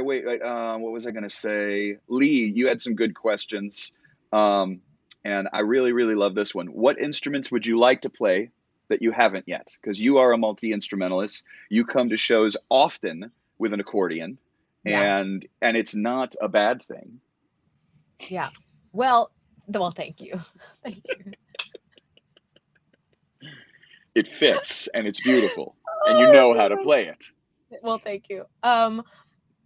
Wait. What was I gonna say? Lee, you had some good questions, um, and I really, really love this one. What instruments would you like to play that you haven't yet? Because you are a multi instrumentalist. You come to shows often with an accordion, Yeah. and it's not a bad thing. Yeah. Well, thank you. Thank you. It fits and it's beautiful, and you Oh, know this how is to play it. well, thank you.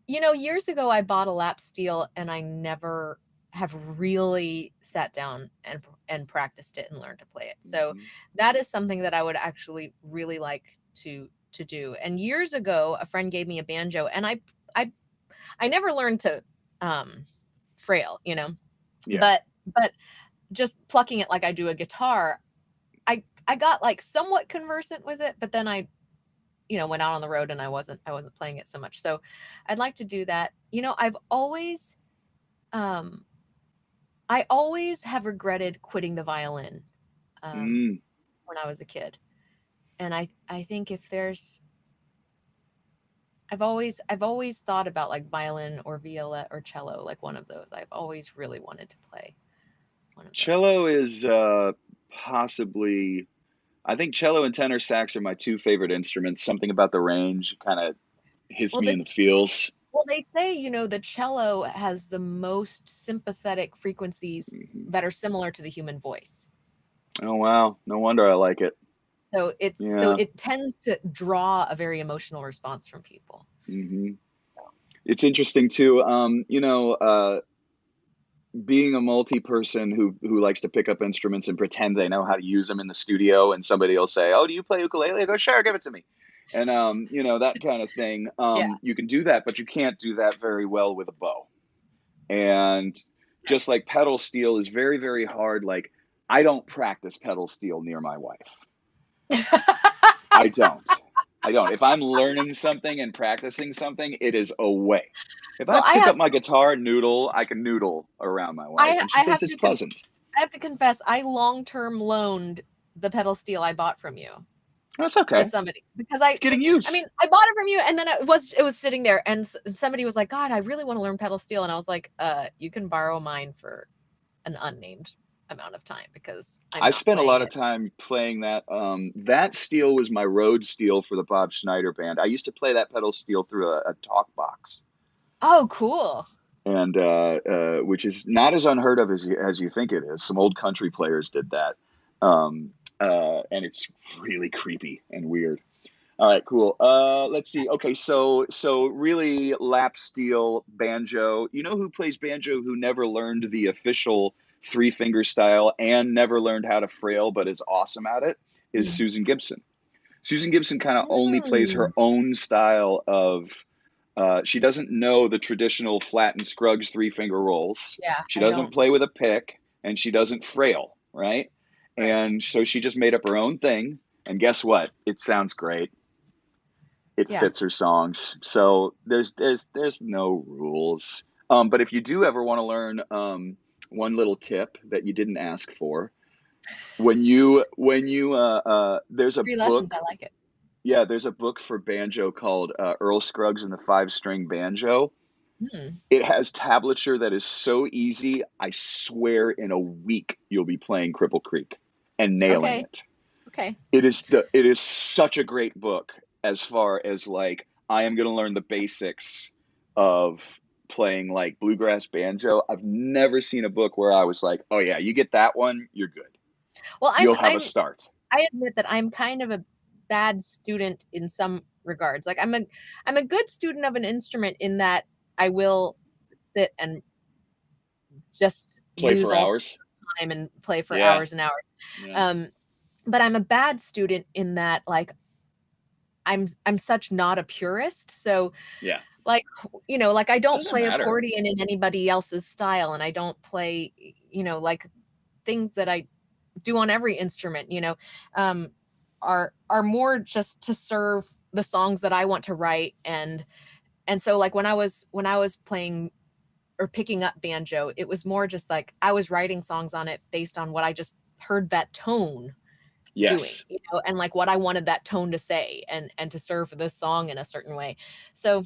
Years ago I bought a lap steel and I never have really sat down and practiced it and learned to play it. So Mhm. that is something that I would actually really like to do. And years ago, a friend gave me a banjo, and I never learned to frail, Yeah. but just plucking it like I do a guitar, I got like somewhat conversant with it, but then I went out on the road and I wasn't playing it so much. So I'd like to do that. Um I always have regretted quitting the violin Mm. when I was a kid. And I think if there's I've always thought about like violin or viola or cello, like one of those. I've always really wanted to play one of those. Cello is possibly. I think cello and tenor sax are my two favorite instruments. Something about the range kind of hits Well, me in the feels. they say, the cello has the most sympathetic frequencies Mhm. that are similar to the human voice. Oh wow, no wonder I like it. So Yeah. it tends to draw a very emotional response from people. Hmm. So It's interesting too. Being a multi-person who likes to pick up instruments and pretend they know how to use them in the studio, and somebody will say, "Oh, do you play ukulele?" I go, "Sure, give it to me." And that kind of thing. yeah, You can do that, but you can't do that very well with a bow. And just like pedal steel is very, very hard. Like I don't practice pedal steel near my wife. I don't. I don't. If I'm learning something and practicing something, it is away. If I well, pick up my guitar, noodle, I can noodle around my wife, I and she I thinks have it's to pleasant. I have to confess, I long-term loaned the pedal steel I bought from you That's to okay. somebody because It's getting use. I bought it from you, and then it was sitting there, and somebody was like, "God, I really want to learn pedal steel," and I was like, you can borrow mine for an unnamed amount of time because I'm I not spent a playing lot of it." time playing that. That steel was my road steel for the Bob Schneider band. I used to play that pedal steel through a talk box, Oh, cool. and which is not as unheard of as you think it is. Some old country players did that, and it's really creepy and weird. All right, cool. Let's see. Okay, so really lap steel banjo. You know who plays banjo who never learned the official three finger style and never learned how to frail but is awesome at it is Mm. Susan Gibson. Susan Gibson kind of only plays her Mm. own style of she doesn't know the traditional flat and Scruggs three finger rolls. Yeah, She I doesn't don't. play with a pick and she doesn't frail, right? Right. And so she just made up her own thing. And guess what? It sounds great. It Yeah. fits her songs. So there's no rules. But if you do ever want to learn one little tip that you didn't ask for, when you there's a Free lessons, book. I like it. Yeah, there's a book for banjo called Earl Scruggs and the Five String Banjo. Hmm. It has tablature that is so easy. I swear in a week you'll be playing Cripple Creek and nailing Okay. it. Okay. It is such a great book as far as like I am going to learn the basics of playing like bluegrass banjo. I've never seen a book where I was like, "Oh yeah, you get that one, you're good. Well, You'll have a start." I admit that I'm kind of a bad student in some regards. Like I'm a good student of an instrument in that I will sit and just Play lose for all hours. time and play for Yeah. hours and hours. Yeah. Um, but I'm a bad student in that like I'm such not a purist. So Yeah. like, like I don't Doesn't play matter. accordion in anybody else's style, and I don't play, like things that I do on every instrument, um, are more just to serve the songs that I want to write. And so like when I was playing or picking up banjo, it was more just like I was writing songs on it based on what I just heard that tone doing, Yes. and like what I wanted that tone to say and to serve this song in a certain way. So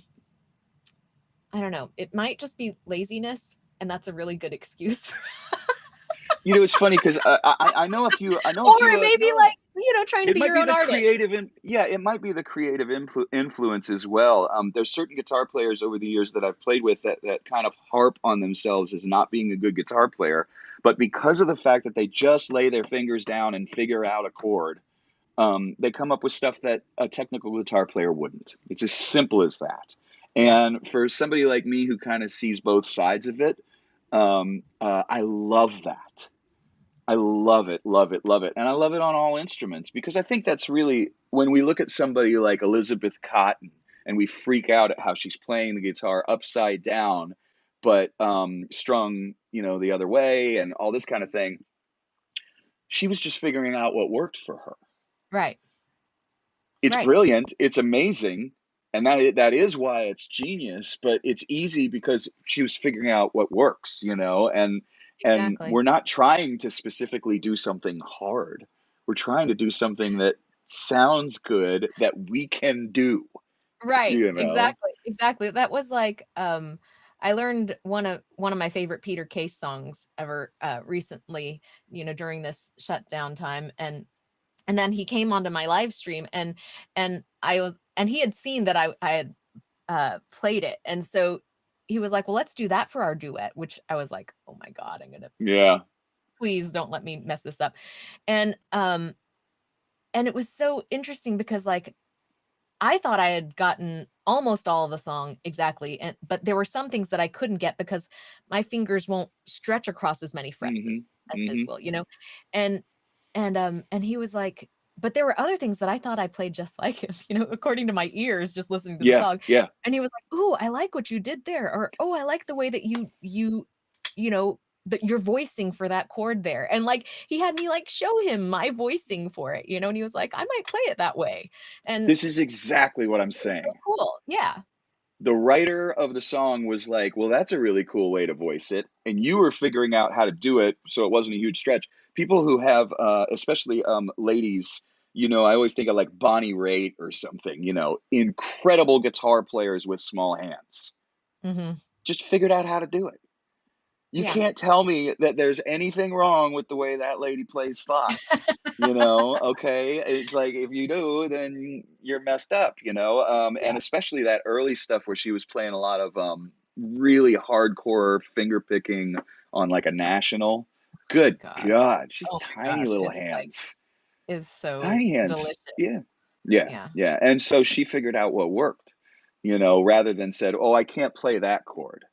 I don't know. It might just be laziness, and that's a really good excuse. It's funny because I know a few. I know a Or few. maybe No, like, trying to it be might your be own the artist. creative. Yeah, it might be the creative influence as well. There's certain guitar players over the years that I've played with that kind of harp on themselves as not being a good guitar player, but because of the fact that they just lay their fingers down and figure out a chord, they come up with stuff that a technical guitar player wouldn't. It's as simple as that. Yeah. And for somebody like me who kind of sees both sides of it, I love that. I love it, love it, love it. And I love it on all instruments because I think that's really when we look at somebody like Elizabeth Cotten and we freak out at how she's playing the guitar upside down, but strung, the other way and all this kind of thing. She was just figuring out what worked for her. Right. It's Right. brilliant, it's amazing, and that is why it's genius, but it's easy because she was figuring out what works, and Exactly. we're not trying to specifically do something hard. We're trying to do something that sounds good that we can do, Right. you know? Exactly. Exactly. That was like, I learned one of my favorite Peter Case songs ever recently, during this shutdown time. And then he came onto my live stream, and he had seen that I had played it. And so he was like, "Well, let's do that for our duet," which I was like, "Oh my God, Yeah. please don't let me mess this up." And and it was so interesting because like I thought I had gotten almost all of the song exactly, but there were some things that I couldn't get because my fingers won't stretch across as many frets Mhm. as his Mhm. will. And and he was like, but there were other things that I thought I played just like him, according to my ears, just listening to the Yeah, song. yeah. And he was like, "Ooh, I like what you did there," or "Oh, I like the way that you know that you're voicing for that chord there." And like he had me like show him my voicing for it, and he was like, "I might play it that way." And This is exactly what I'm it was so saying. cool. Yeah. The writer of the song was like, "Well, that's a really cool way to voice it," and you were figuring out how to do it so it wasn't a huge stretch. People who have, especially ladies, I always think of like Bonnie Raitt or something. Incredible guitar players with small hands, Mhm. just figured out how to do it. You Yeah. can't tell me that there's anything wrong with the way that lady plays slide. Okay? It's like if you do, then you're messed up, Yeah. and especially that early stuff where she was playing a lot of really hardcore finger picking on like a national. My Good god. God, she's Oh my tiny gosh. little It's like hands. is so Tiny hands. delicious. Yeah. Yeah. Yeah. Yeah. And so she figured out what worked, rather than said, "Oh, I can't play that chord,"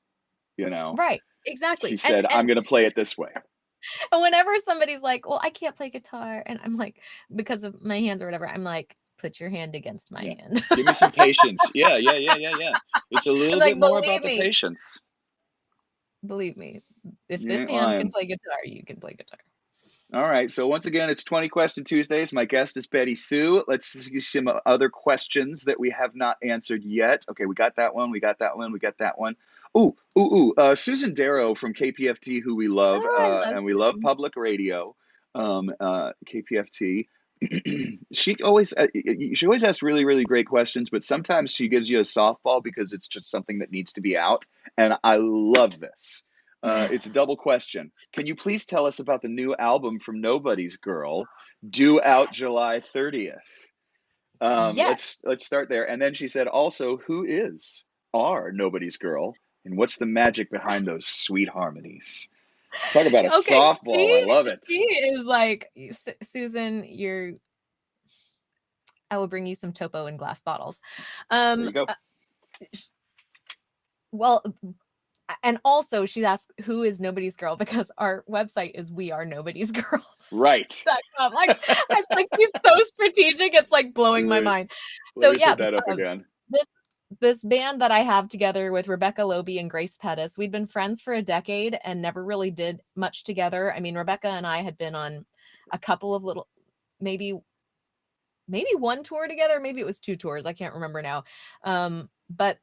you know. Right. She Exactly. And said, "I'm and going to play it this way." whenever somebody's like, "Well, I can't play guitar," and I'm like, because of my hands or whatever, I'm like, "Put your hand against my Yeah. hand." Give me some patience. Yeah, yeah, yeah, yeah, yeah. It's a I'm little like, bit more about the patience. believe me, if Yeah, this well, hand can play guitar, you can play guitar. all right. So once again, it's 20 Question Tuesdays. My guest is BettySoo. Let's see some other questions that we have not answered yet. Okay, we got that one. We got that one. We got that one. Ooh, ooh, ooh. Susan Darrow from KPFT, who we love, Oh, I love and we love Susan. public radio. KPFT. She always asks really really great questions, but sometimes she gives you a softball because it's just something that needs to be out, and I love this. It's a double question. Can you please tell us about the new album from Nobody's Girl, due out July 30th? Yes. Let's start there. And then she said, also, who is our Nobody's Girl, and what's the magic behind those sweet harmonies? Talk about a Okay. softball. I love it. She is like, Susan, I will bring you some topo in glass bottles. There Um, you go. uh, sh- well, and also she asked, "Who is Nobody's Girl?" Because our website is Right. wearenobodiesgirl.com. Like, I was like, she's so strategic. It's like blowing my Right. mind. Let So me yeah, put that up again. this this band that I have together with Rebecca Loby and Grace Pettis, we'd been friends for a decade and never really did much together. I mean, Rebecca and I had been on a couple of little, maybe one tour together, maybe it was 2 tours, I can't remember now. But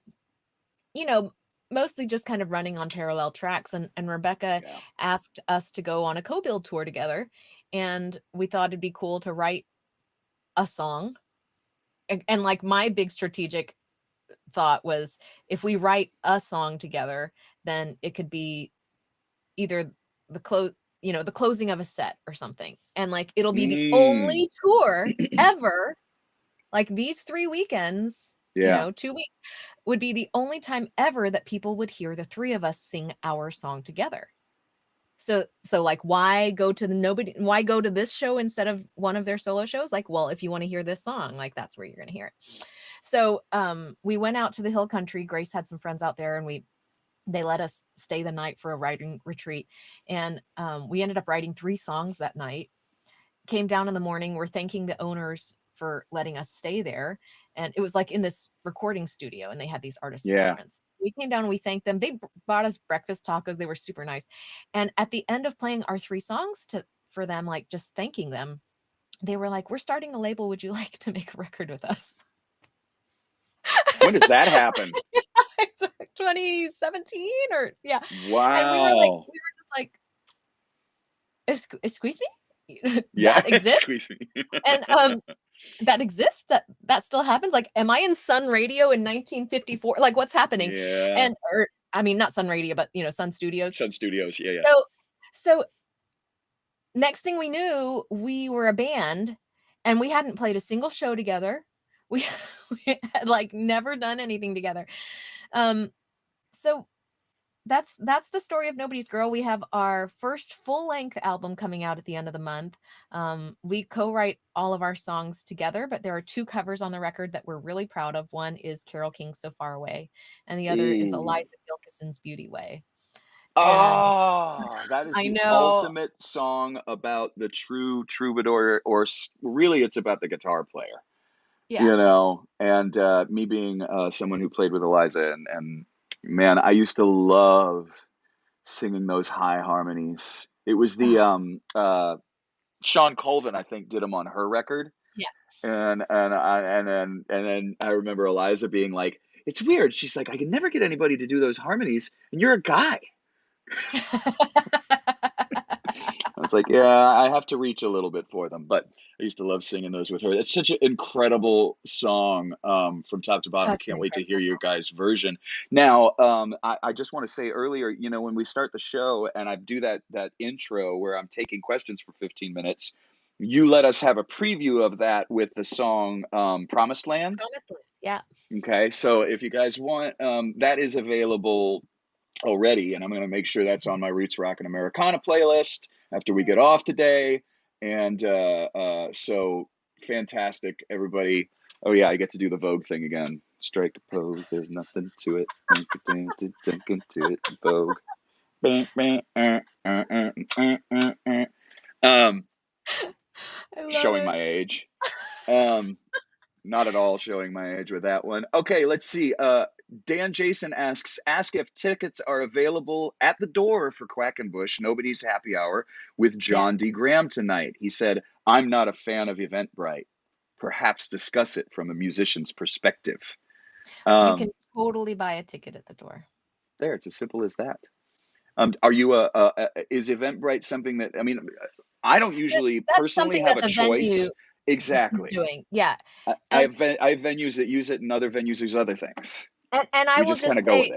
you know, mostly just kind of running on parallel tracks. And Rebecca Yeah. asked us to go on a co-build tour together, and we thought it'd be cool to write a song. And like my big strategic thought was, if we write a song together, then it could be either the the closing of a set or something. And like it'll be the Mm. only tour ever, like these 3 weekends, Yeah. 2 weeks would be the only time ever that people would hear the 3 of us sing our song together. So like why go to this show instead of one of their solo shows? Like, well, if you want to hear this song, like that's where you're going to hear it. So we went out to the hill country. Grace had some friends out there, and they let us stay the night for a writing retreat. And we ended up writing 3 songs that night. Came down in the morning. We're thanking the owners for letting us stay there. And it was like in this recording studio, and they had these artist Yeah. apartments. We came down and we thanked them. They bought us breakfast tacos. They were super nice. And at the end of playing our 3 songs for them, like just thanking them, they were like, "We're starting a label. Would you like to make a record with us?" When does that happen? It's like 2017 or yeah. And Wow. we were just like, excuse me? Yeah. That exists? Squeeze me. And that exists? That still happens? Like, am I in Sun Radio in 1954? Like, what's happening? Yeah. And or I mean, not Sun Radio, but Sun Studios. Sun Studios. Yeah. Yeah. So next thing we knew, we were a band, and we hadn't played a single show together. We, we had like never done anything together. So that's the story of Nobody's Girl. We have our first full-length album coming out at the end of the month. We co-write all of our songs together, but there are 2 covers on the record that we're really proud of. One is Carole King's So Far Away, and the other is Ooh. Eliza Gilkison's Beauty Way. And Ah, that is I the know, ultimate song about the true troubadour, or really, it's about the guitar player, yeah. And me being someone who played with Eliza, and man, I used to love singing those high harmonies. It was the Ugh, Sean Colvin, I think, did them on her record, yeah. and then I remember Eliza being like, "It's weird." She's like, "I can never get anybody to do those harmonies, and you're a guy." I was like, yeah, I have to reach a little bit for them, but I used to love singing those with her. It's such an incredible song, from top to bottom. I Such an can't wait to hear incredible your song. guys' version. Now, I just want to say earlier, when we start the show and I do that intro where I'm taking questions for 15 minutes, you let us have a preview of that with the song Promised Land. Promised Land. Yeah. Okay, so if you guys want, that is available already, and I'm going to make sure that's on my Roots Rock and Americana playlist after we get off today. And so fantastic, everybody. Oh yeah, I get to do the Vogue thing again. Strike a pose, there's nothing to it. Dunk into it, Vogue. Um, I love showing it. my age. Um, Not at all showing my age with that one. Okay, let's see. Dan Jason ask if tickets are available at the door for Quackenbush Nobody's Happy Hour with John Yes. D. Graham tonight. He said, "I'm not a fan of Eventbrite. Perhaps discuss it from a musician's perspective." You can Um, totally buy a ticket at the door. there, it's as simple as that. Are you is Eventbrite something that, I mean, I don't usually That's personally something have that a the venue choice. is Exactly. doing. Yeah. I And have I have venues that use it and other venues use other things. and I We will just kind just of go with say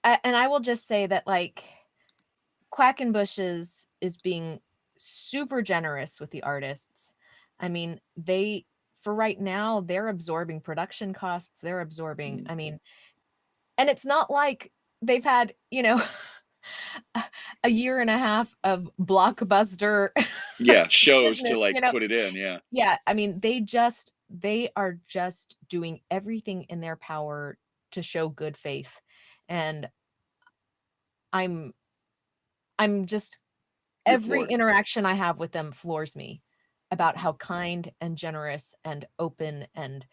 it. and I will just say that like Quackenbush is being super generous with the artists. I mean, they for right now, they're absorbing production costs, they're absorbing, Mm. I mean, and it's not like they've had, a year and a half of blockbuster Yeah, shows to business, like put it in. Yeah. Yeah, I mean, they are just doing everything in their power to show good faith. And I'm just You're every floored. interaction I have with them floors me about how kind and generous and open and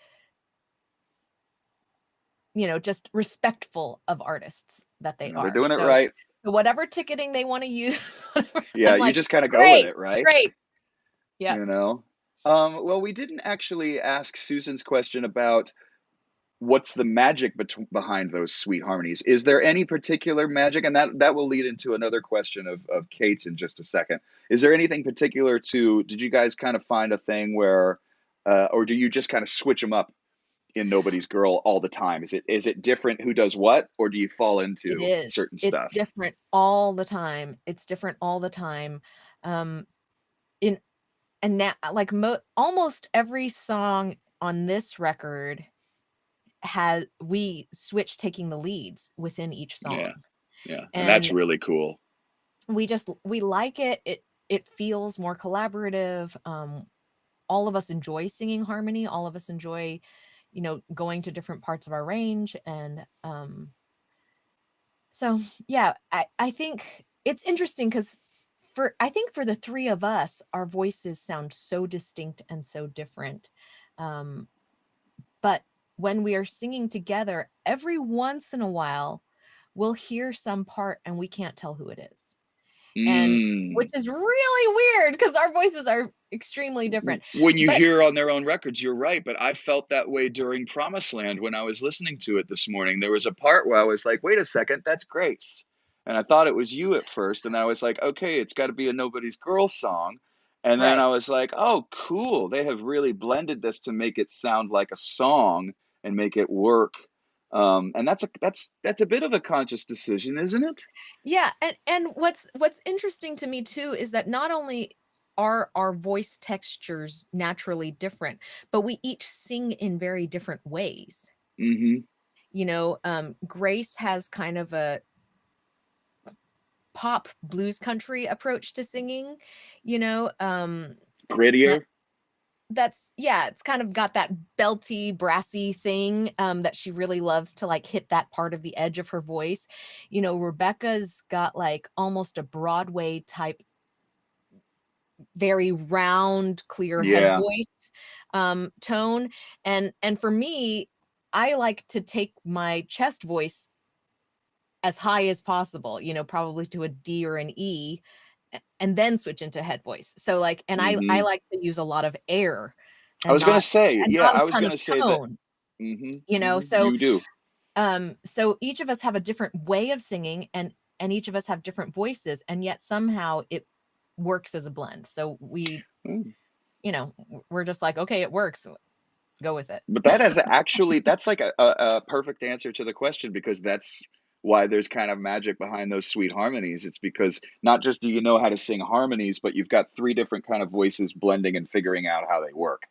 just respectful of artists that they They're are. doing it right. So whatever ticketing they want to use, Yeah, I'm you like, just kind of go with great, it, right? great. Yep. You know? Well, we didn't actually ask Susan's question about what's the magic behind those sweet harmonies. Is there any particular magic? And that will lead into another question of Kate's in just a second. Is there anything particular did you guys kind of find a thing where, or do you just kind of switch them up in Nobody's Girl all the time? Is it different who does what, or do you fall It into is. certain It's stuff? different all the time. It's different all the time. Um, in and now, like almost every song on this record we switch taking the leads within each Yeah, song, yeah, and that's and really cool. we like it. It feels more collaborative. All of us enjoy singing harmony. All of us enjoy, going to different parts of our range, and so yeah, I think it's interesting because I think for the three of us, our voices sound so distinct and so different. Um, but when we are singing together, every once in a while, we'll hear some part and we can't tell who it is. And which Mm. is really weird because our voices are extremely different. When you But hear on their own records, you're right, but I felt that way during Promised Land when I was listening to it this morning. There was a part where I was like, wait a second, that's Grace. And I thought it was you at first, and I was like, okay, it's got to be a Nobody's Girl song. And then right. I was like, oh, cool. They have really blended this to make it sound like a song and make it work. And that's a bit of a conscious decision, isn't it? Yeah, and what's interesting to me too is that not only are our voice textures naturally different, but we each sing in very different ways. Mm-hmm. Grace has kind of a pop blues country approach to singing, that Grittier. that's yeah, it's kind of got that belty, brassy thing that she really loves to like hit that part of the edge of her voice. Rebecca's got like almost a Broadway type, very round, clear head Yeah. voice tone. And for me, I like to take my chest voice as high as possible, probably to a D or an E, and then switch into head voice. So like, and I Mm-hmm. like to use a lot of air I and was gonna not say, yeah, a I was ton of gonna say that. tone, Mhm, you know. mhm, So you do. so each of us have a different way of singing, and each of us have different voices, and yet somehow it works as a blend. So Mm. we're just like, okay, it works. Go with it. But that's like a perfect answer to the question, because that's why there's kind of magic behind those sweet harmonies. It's because not just do you know how to sing harmonies, but you've got three different kind of voices blending and figuring out how they work.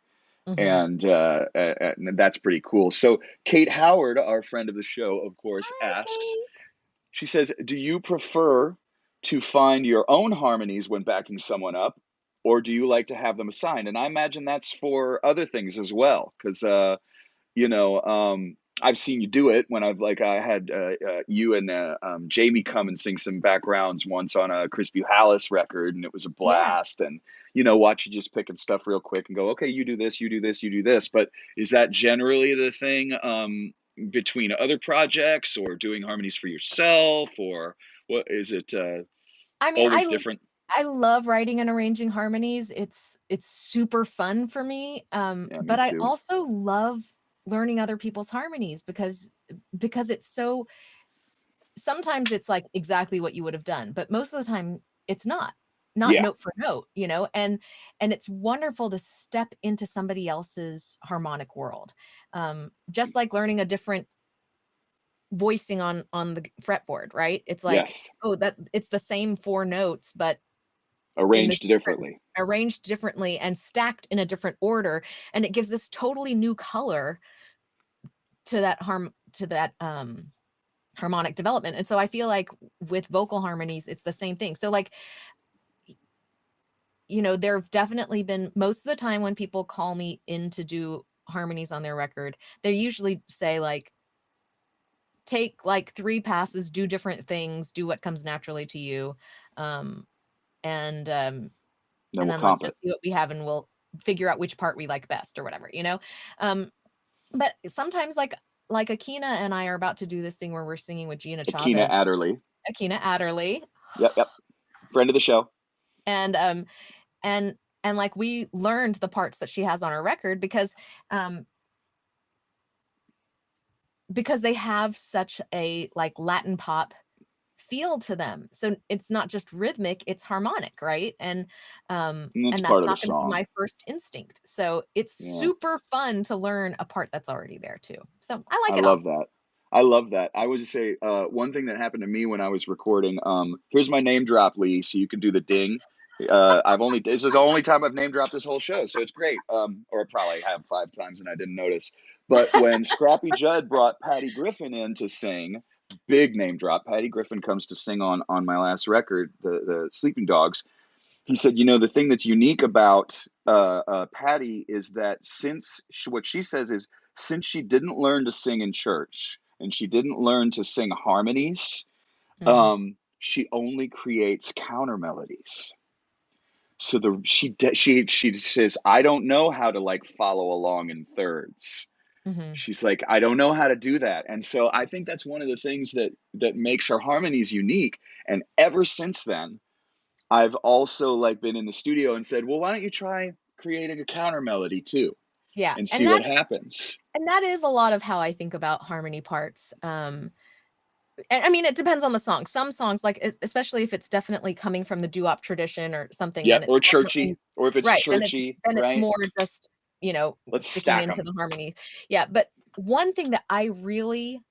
Mhm. And that's pretty cool. So Kate Howard, our friend of the show, of course, Hi, asks, Kate. she says, do you prefer to find your own harmonies when backing someone up, or do you like to have them assigned? And I imagine that's for other things as well, because you know, I've seen you do it when I had you and Jamie come and sing some backgrounds once on a Chris Buhalis record, and it was a Yeah. blast. And watch you just picking stuff real quick and go, okay, you do this, you do this, you do this. But is that generally the thing between other projects, or doing harmonies for yourself, or what is it? I mean, Always different. I love writing and arranging harmonies. It's super fun for me. Yeah, me But I too. also love learning other people's harmonies because it's so sometimes it's like exactly what you would have done, but most of the time it's not Yeah, note for note, and it's wonderful to step into somebody else's harmonic world. Just like learning a different voicing on the fretboard, right? It's like, yes, oh, it's the same four notes, but in this arranged different differently. arranged differently and stacked in a different order, and it gives this totally new color to that harmonic development. And so I feel like with vocal harmonies it's the same thing. So like, there've definitely been, most of the time when people call me in to do harmonies on their record, they usually say like, take like 3 passes, do different things, do what comes naturally to you. Um, and um, Then and we'll then let's comp it. just see what we have and we'll figure out which part we like best or whatever. But sometimes like like Akina and I are about to do this thing where we're singing with Gina Akina Chavez. Adderley. Akina Adderley. Yep. Friend of the show. And and like we learned the parts that she has on her record because they have such a like Latin pop feel to them. So it's not just rhythmic, it's harmonic, right? And It's that's part of the not going to be song. my first instinct. So it's super fun to learn a part that's already there too. So I like I it all. love that. I love that. I would just say one thing that happened to me when I was recording. Here's my name drop, Lee, so you can do the ding. This is the only time I've name dropped this whole show, so it's great. Or I probably have 5 times and I didn't notice. But when Scrappy Judd brought Patty Griffin in to sing, big name drop. Patty Griffin comes to sing on my last record, the Sleeping Dogs. He said, the thing that's unique about Patty is that what she says is, since she didn't learn to sing in church and she didn't learn to sing harmonies, she only creates counter melodies. So she says, I don't know how to like follow along in thirds. She's like, I don't know how to do that. And so I think that's one of the things that makes her harmonies unique. And ever since then, I've also like been in the studio and said, well, why don't you try creating a counter melody too? Yeah. And see what happens. And that is a lot of how I think about harmony parts. And I mean, it depends on the song. Some songs, like especially if it's definitely coming from the doo-wop tradition or something, Yeah, then it's or churchy, or if it's right. churchy, Then it's right? more just, Let's sticking stack into them. the harmony. Yeah. But one thing that I really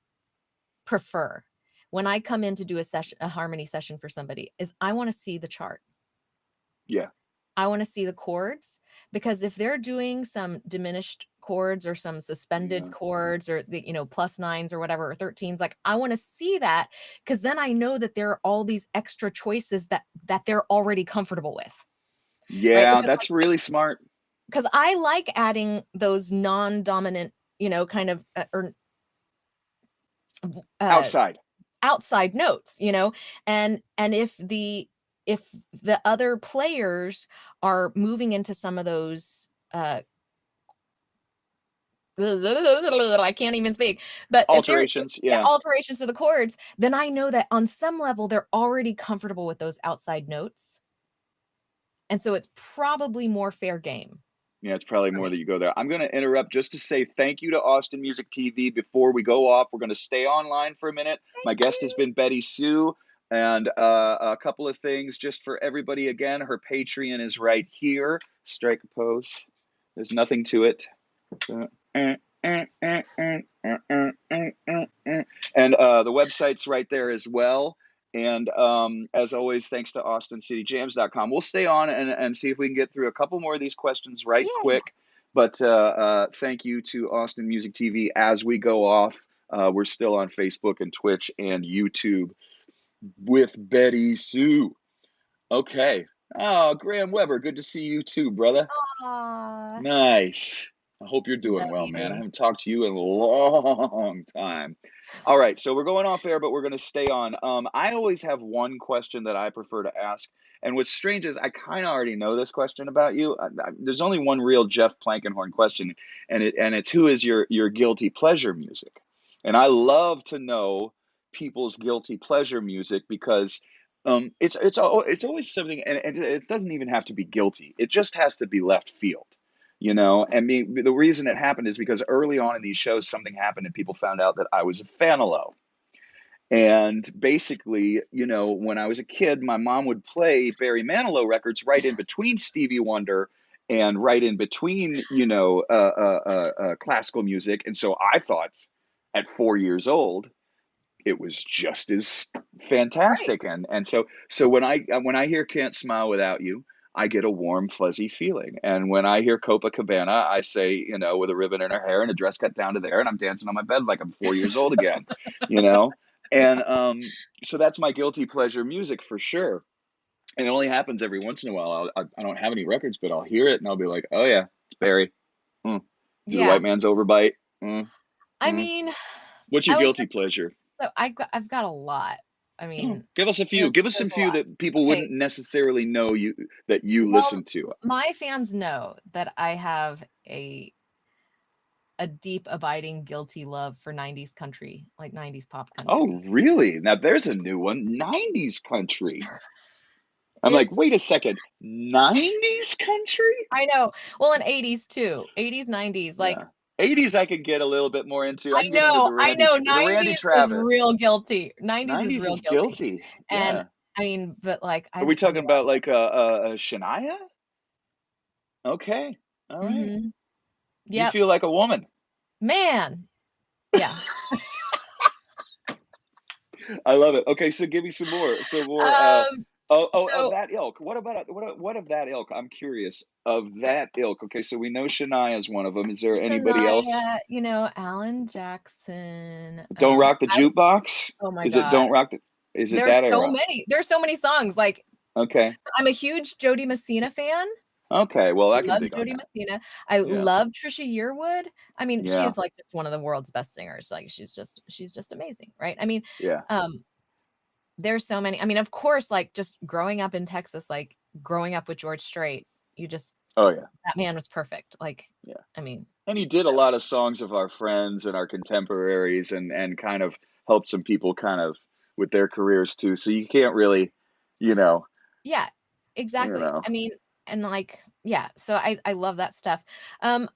prefer when I come in to do a harmony session for somebody is I want to see the chart. Yeah. I want to see the chords, because if they're doing some diminished chords or some suspended chords or the plus 9s or whatever, or 13s, like I want to see that, because then I know that there are all these extra choices that they're already comfortable with. Yeah, right? that's really smart. Because I like adding those non-dominant, kind of outside notes, and if the other players are moving into some of those I can't even speak, but alterations, alterations to the chords, then I know that on some level they're already comfortable with those outside notes, and so it's probably more fair game. Yeah, it's probably more that you go there. I'm going to interrupt just to say thank you to Austin Music TV. Before we go off, we're going to stay online for a minute. My guest has been BettySoo. And a couple of things just for everybody. Again, her Patreon is right here. Strike a pose. There's nothing to it. And the website's right there as well. And as always, thanks to AustinCityJams.com. We'll stay on and see if we can get through a couple more of these questions quick. But thank you to Austin Music TV as we go off. We're still on Facebook and Twitch and YouTube with BettySoo. Okay. Oh, Graham Weber, good to see you too, brother. Aww. Nice. I hope you're doing well, man. I haven't talked to you in a long time. All right, so we're going off air, but we're going to stay on. I always have one question that I prefer to ask. And what's strange is I kind of already know this question about you. There's only one real Jeff Plankenhorn question, and it's who is your guilty pleasure music? And I love to know people's guilty pleasure music because it's always something, and it doesn't even have to be guilty. It just has to be left field. And the reason it happened is because early on in these shows, something happened and people found out that I was a Fanilow. And basically, when I was a kid, my mom would play Barry Manilow records right in between Stevie Wonder and right in between, classical music. And so I thought at 4 years old, it was just as fantastic. Right. And so when I hear Can't Smile Without You, I get a warm, fuzzy feeling. And when I hear Copacabana, I say, with a ribbon in her hair and a dress cut down to there, and I'm dancing on my bed like I'm 4 years old again, And so that's my guilty pleasure music for sure. And it only happens every once in a while. I don't have any records, but I'll hear it and I'll be like, oh yeah, it's Barry. Do the white man's overbite. I mean, what's your guilty pleasure? So I've got a lot. I mean, give us a few. Give us some few that people wouldn't necessarily know you listen to. My fans know that I have a a deep, abiding, guilty love for 90s country, like 90s pop Oh, country. really? Now there's a new one. 90s country. I'm like, It's wait a second. 90s country? I know. Well, in 80s too. 80s, 90s. Like Yeah. 80s I could get a little bit more into. I can get into I know. the Randy 90s is real Travis. guilty. 90s is 90s real is guilty. guilty. And Yeah. I mean, but like Are we I talking love about like Shania? Okay. All right. mm-hmm. You Yep. feel like a woman. Man. Yeah. I love it. Okay, so give me some more. Some more of So that ilk. What about what of that ilk? I'm curious. Of that ilk. Okay, so we know Shania is one of them. Is there anybody else? Shania, Alan Jackson. Don't Rock the I Jukebox? Oh my Is it God. Don't Rock the Is it There's that so era? many. There's so many songs. Like Okay. I'm a huge Jody Messina fan. Okay, well I can Love dig on Jody that. Messina. I Yeah. love Trisha Yearwood. I mean, she Yeah. is like just one of the world's best singers. Like she's just amazing, right? I mean, Yeah. um, there's so many. I mean, of course, like just growing up in Texas, like growing up with George Strait, you just Oh yeah. that man was perfect. Like, Yeah. I mean, And he did a so lot of songs of our friends and our contemporaries and kind of helped some people kind of with their careers too. So you can't really, you know, yeah, you exactly. know. I mean, and like, yeah, so I love that stuff. Um,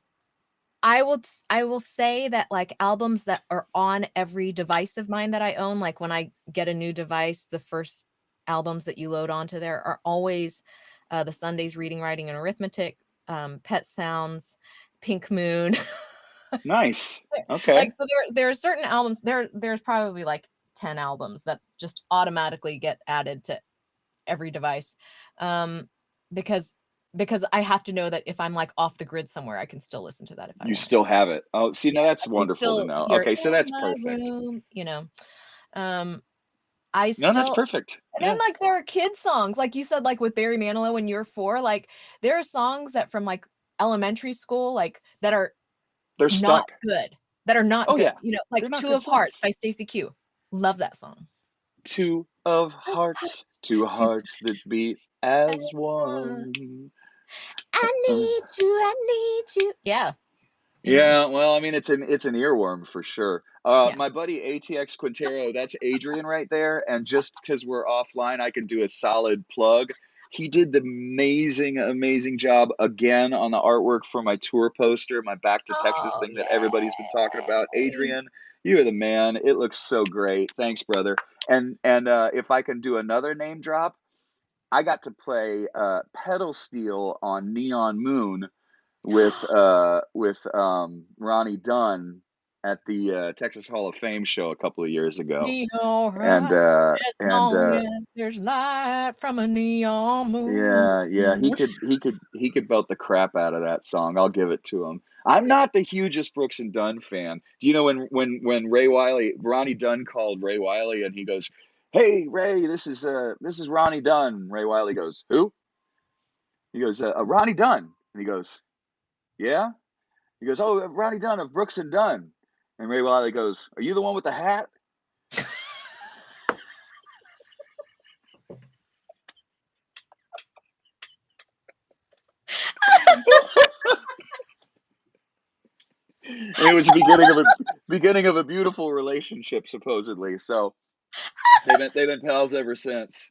I will say that, like, albums that are on every device of mine that I own, like, when I get a new device, the first albums that you load onto there are always, The Sundays Reading, Writing, and Arithmetic, Pet Sounds, Pink Moon. Nice. Okay. Like, so there are certain albums there's probably, like, 10 albums that just automatically get added to every device, um, because I have to know that if I'm, like, off the grid somewhere, I can still listen to that if I You want. still have it. Oh, see, Yeah, now that's I can wonderful to still know. hear Okay, so "In that's My perfect. Room," um, I No, that's still perfect. and then, Yeah. like, there are kids songs, like you said, like, with Barry Manilow when you were 4, like, there are songs that from, like, elementary school, like, that are They're not stuck. good, that are not Oh good, yeah. They're like not Two good of Hearts songs. by Stacey Q. Love that song. Two of Two of hearts, hearts, two two hearts that beat as as one. one. I need you, I need you. Yeah, Yeah, well, I mean, it's an earworm for sure. yeah. My buddy ATX Quintero, that's Adrian right there, and just because we're offline, I can do a solid plug. He did the amazing job again on the artwork for my tour poster, my Back to Texas Oh, thing that everybody's been talking about. yay. Adrian, you are the man. It looks so great. Thanks, brother. And if I can do another name drop, I got to play pedal steel on Neon Moon with Ronnie Dunn at the Texas Hall of Fame show a couple of years ago, Be and alright as long as there's light from a neon moon. yeah, he could belt the crap out of that song. I'll give it to him. I'm not the hugest Brooks and Dunn fan. Do you know when Ronnie Dunn called Ray Wiley and he goes, "Hey Ray, this is Ronnie Dunn." Ray Wiley goes, "Who?" He goes, "Ronnie Dunn," and he goes, "Yeah." He goes, "Oh, Ronnie Dunn of Brooks and Dunn." And Ray Wiley goes, "Are you the one with the hat?" And it was the beginning of a beautiful relationship, supposedly. So they've been pals ever since.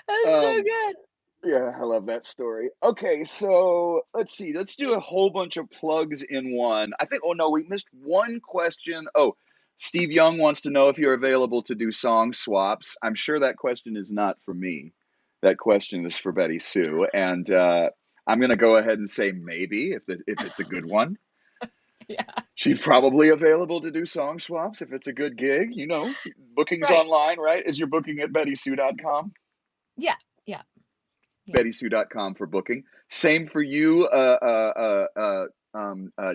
That's so Um, good. yeah, I love that story. Okay, so let's see. Let's do a whole bunch of plugs in one. I think. Oh no, we missed one question. Oh, Steve Young wants to know if you're available to do song swaps. I'm sure that question is not for me. That question is for Betty Sue, and I'm going to go ahead and say maybe if it's a good one. Yeah. She's probably available to do song swaps if it's a good gig. Bookings Right. online, right? Is your booking at BettySoo.com? Yeah. Yeah. Yeah. BettySoo.com for booking. Same for you,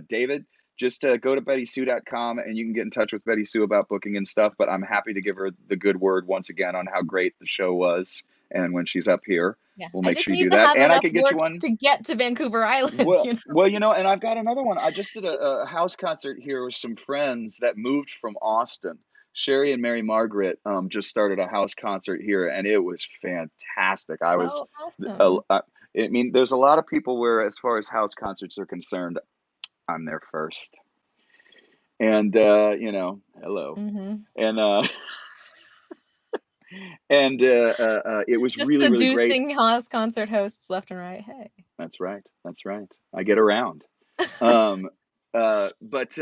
David. Just go to BettySoo.com and you can get in touch with Betty Sue about booking and stuff. But I'm happy to give her the good word once again on how great the show was. And when she's up here, Yeah. we'll I make just sure you need do to that. have And I enough could get you work one. to get to Vancouver Island, Well, well, and I've got another one. I just did a house concert here with some friends that moved from Austin. Sherry and Mary Margaret just started a house concert here, and it was fantastic. Oh, Uh, awesome. I I mean, there's a lot of people where, as far as house concerts are concerned, I'm there first. and hello, Mm-hmm. and it was Just really really great. seducing house concert hosts left and right. Hey. That's right. That's right. I get around. Um, but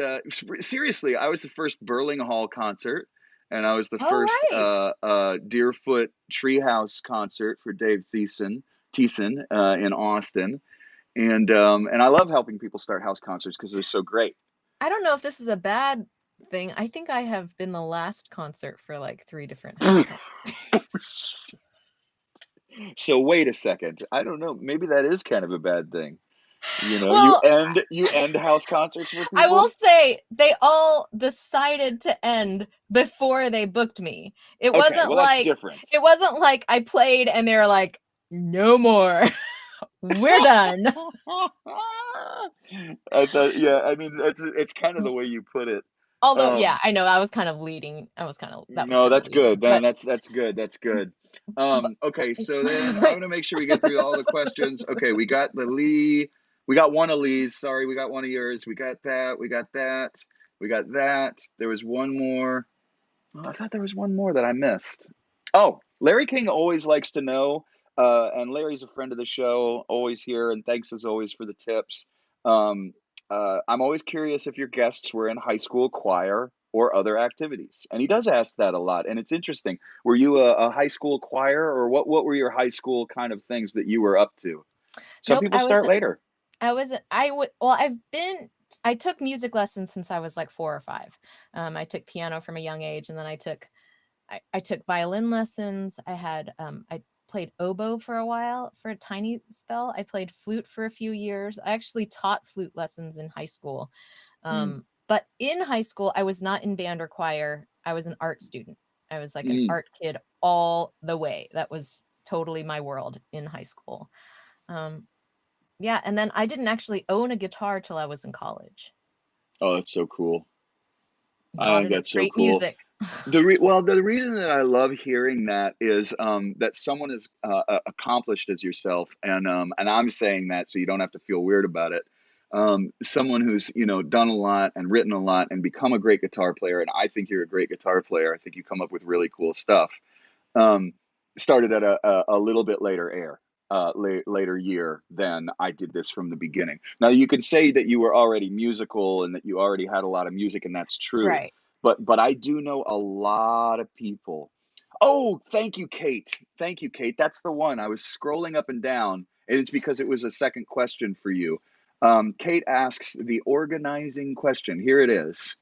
seriously, I was the first Burling Hall concert, and I was the Oh, first right. Deerfoot Treehouse concert for Dave Thiessen in Austin, and I love helping people start house concerts because they're so great. I don't know if this is a bad thing. I think I have been the last concert for like 3 different house concerts. So wait a second. I don't know. Maybe that is kind of a bad thing. You Well, end house concerts for I will people. say they all decided to end before they booked me. Okay, well that's different. It wasn't like I played and they were like, "No more. We're done." I thought, yeah, I mean, it's kind of the way you put it. Although, yeah, Um, I know I was kind of leading. That was no, kind of that's leading. good. Man, that's good. That's good. But Okay, so then I'm gonna make sure we get through all the questions. Okay, we got the Lee, we got one of Lee's. Sorry, we got one of yours. We got that. We got that. We got that. There was one more. Oh, I thought there was one more that I missed. Oh, Larry King always likes to know, and Larry's a friend of the show, always here, and thanks as always for the tips. Um, I'm always curious if your guests were in high school choir or other activities, and he does ask that a lot, and it's interesting. Were you a high school choir, or what were your high school kind of things that you were up to? Some nope, people start later. I took music lessons since I was like 4 or 5. I took piano from a young age, and then I took violin lessons. I played oboe for a while, for a tiny spell. I played flute for a few years. I actually taught flute lessons in high school. Mm, But in high school, I was not in band or choir. I was an art student. I was like an mm. art kid all the way. That was totally my world in high school. Um, yeah, and then I didn't actually own a guitar till I was in college. Oh, that's so cool. I Bought think it at that's so Great cool. Music. The reason that I love hearing that is that someone as accomplished as yourself, and I'm saying that so you don't have to feel weird about it. Someone who's done a lot and written a lot and become a great guitar player, and I think you're a great guitar player. I think you come up with really cool stuff. Um, Started at a little bit later later year than I did this from the beginning. Now you could say that you were already musical and that you already had a lot of music, and that's true. Right. But I do know a lot of people. Oh, thank you, Kate. Thank you, Kate. That's the one. I was scrolling up and down, and it's because it was a second question for you. Kate asks the organizing question. Here it is.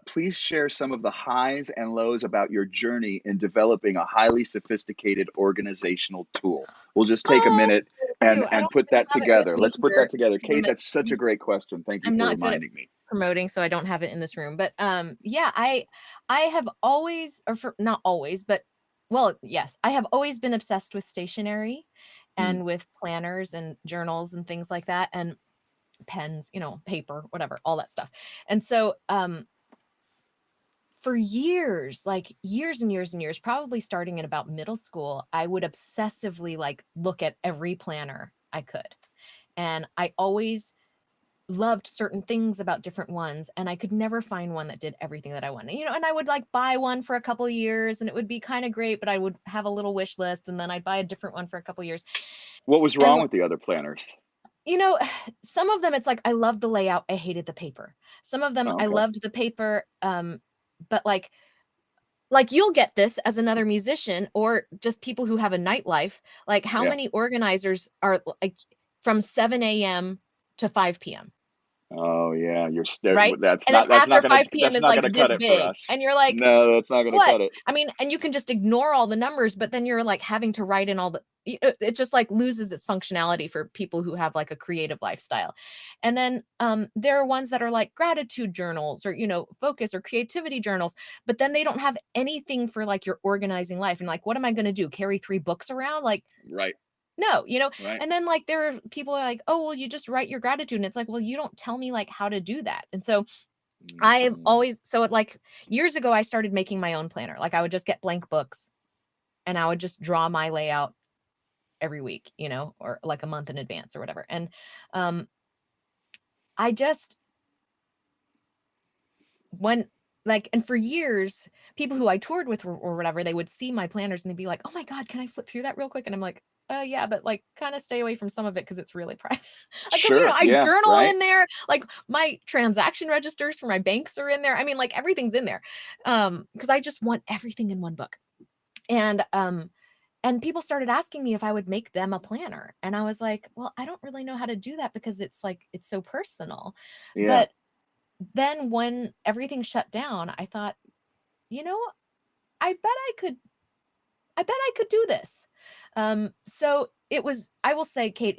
Please share some of the highs and lows about your journey in developing a highly sophisticated organizational tool. We'll just take a Oh, minute thank you. and I don't put that have it with together. me Let's put here that together. because Kate, that's such a great question. Thank you I'm for not good at reminding me. promoting, so I don't have it in this room. But yeah, I have always, or for not always, but well, yes, I have always been obsessed with stationery Mm, and with planners and journals and things like that, and pens, paper, whatever, all that stuff. And so for years, like years and years and years, probably starting in about middle school, I would obsessively like look at every planner I could. And I always loved certain things about different ones, and I could never find one that did everything that I wanted. And I would like buy one for a couple years and it would be kind of great, but I would have a little wish list and then I'd buy a different one for a couple years. what was And wrong with the other planners? you know, some of them it's like I loved the layout, I hated the paper. Some of them Oh, I okay. loved the paper, but like you'll get this as another musician or just people who have a nightlife. Like how Yeah. many organizers are like from 7 a.m. to 5 p.m., Oh, yeah. right? That's And then not after 5 p.m. that's is not like gonna cut this it for big. us. And you're like, No, that's not gonna what? cut it. I mean, and you can just ignore all the numbers, but then you're like having to write in all it just like loses its functionality for people who have like a creative lifestyle. And then there are ones that are like gratitude journals or, focus or creativity journals, but then they don't have anything for like your organizing life. And like, what am I going to do? Carry 3 books around? Like, Right. no, Right. and then like there are people are like, oh, well, you just write your gratitude. And it's like, well, you don't tell me like how to do that. And so I've Mhm. always, so like years ago, I started making my own planner. Like I would just get blank books and I would just draw my layout every week, or like a month in advance or whatever. And um, I just, when like, and for years, people who I toured with or whatever, they would see my planners and they'd be like, "Oh my God, can I flip through that real quick?" And I'm like, yeah, but like kind of stay away from some of it because it's really private. Because Sure. I Yeah. journal Right. in there, like my transaction registers for my banks are in there. I mean, like everything's in there. Because I just want everything in one book. And people started asking me if I would make them a planner. And I was like, well, I don't really know how to do that because it's like it's so personal. Yeah. But then when everything shut down, I thought, you know, I bet I could do this. So I will say, Kate,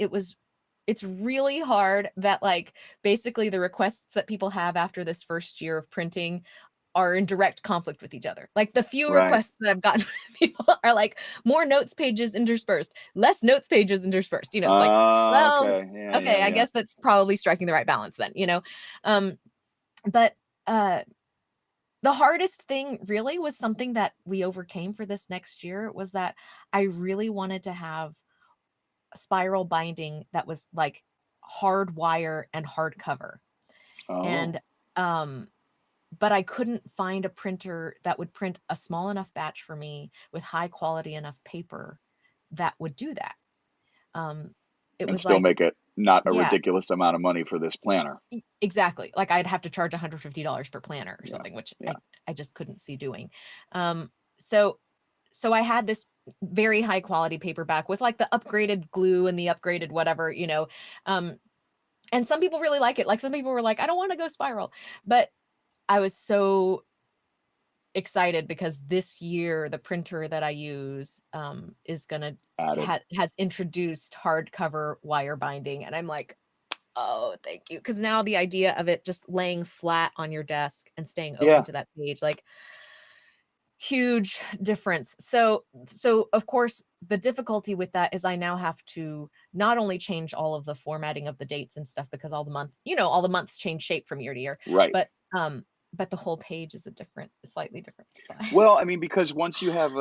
it's really hard that like basically the requests that people have after this first year of printing are in direct conflict with each other. Like the few Right. requests that I've gotten from people are like more notes pages interspersed, less notes pages interspersed. It's like, well, Okay. Yeah. Yeah. okay, I Yeah. guess that's probably striking the right balance then. Um, but uh the hardest thing really was something that we overcame for this next year was that I really wanted to have a spiral binding that was like hard wire and hardcover. Oh. And um but I couldn't find a printer that would print a small enough batch for me with high quality enough paper that would do that. Um it And was still like, make it not a yeah, ridiculous amount of money for this planner. exactly. Like I'd have to charge $150 per planner or Yeah. something, which Yeah. I just couldn't see doing. Um so so I had this very high quality paperback with like the upgraded glue and the upgraded whatever. Um, and some people really like it. Like some people were like, I don't want to go spiral. But I was so excited because this year the printer that I use is gonna Added. has introduced hardcover wire binding. And I'm like, oh, thank you. Because now the idea of it just laying flat on your desk and staying open Yeah. to that page, like huge difference. So of course, the difficulty with that is I now have to not only change all of the formatting of the dates and stuff because all the months change shape from year to year, Right. but the whole page is slightly different size. Well, I mean, because once you have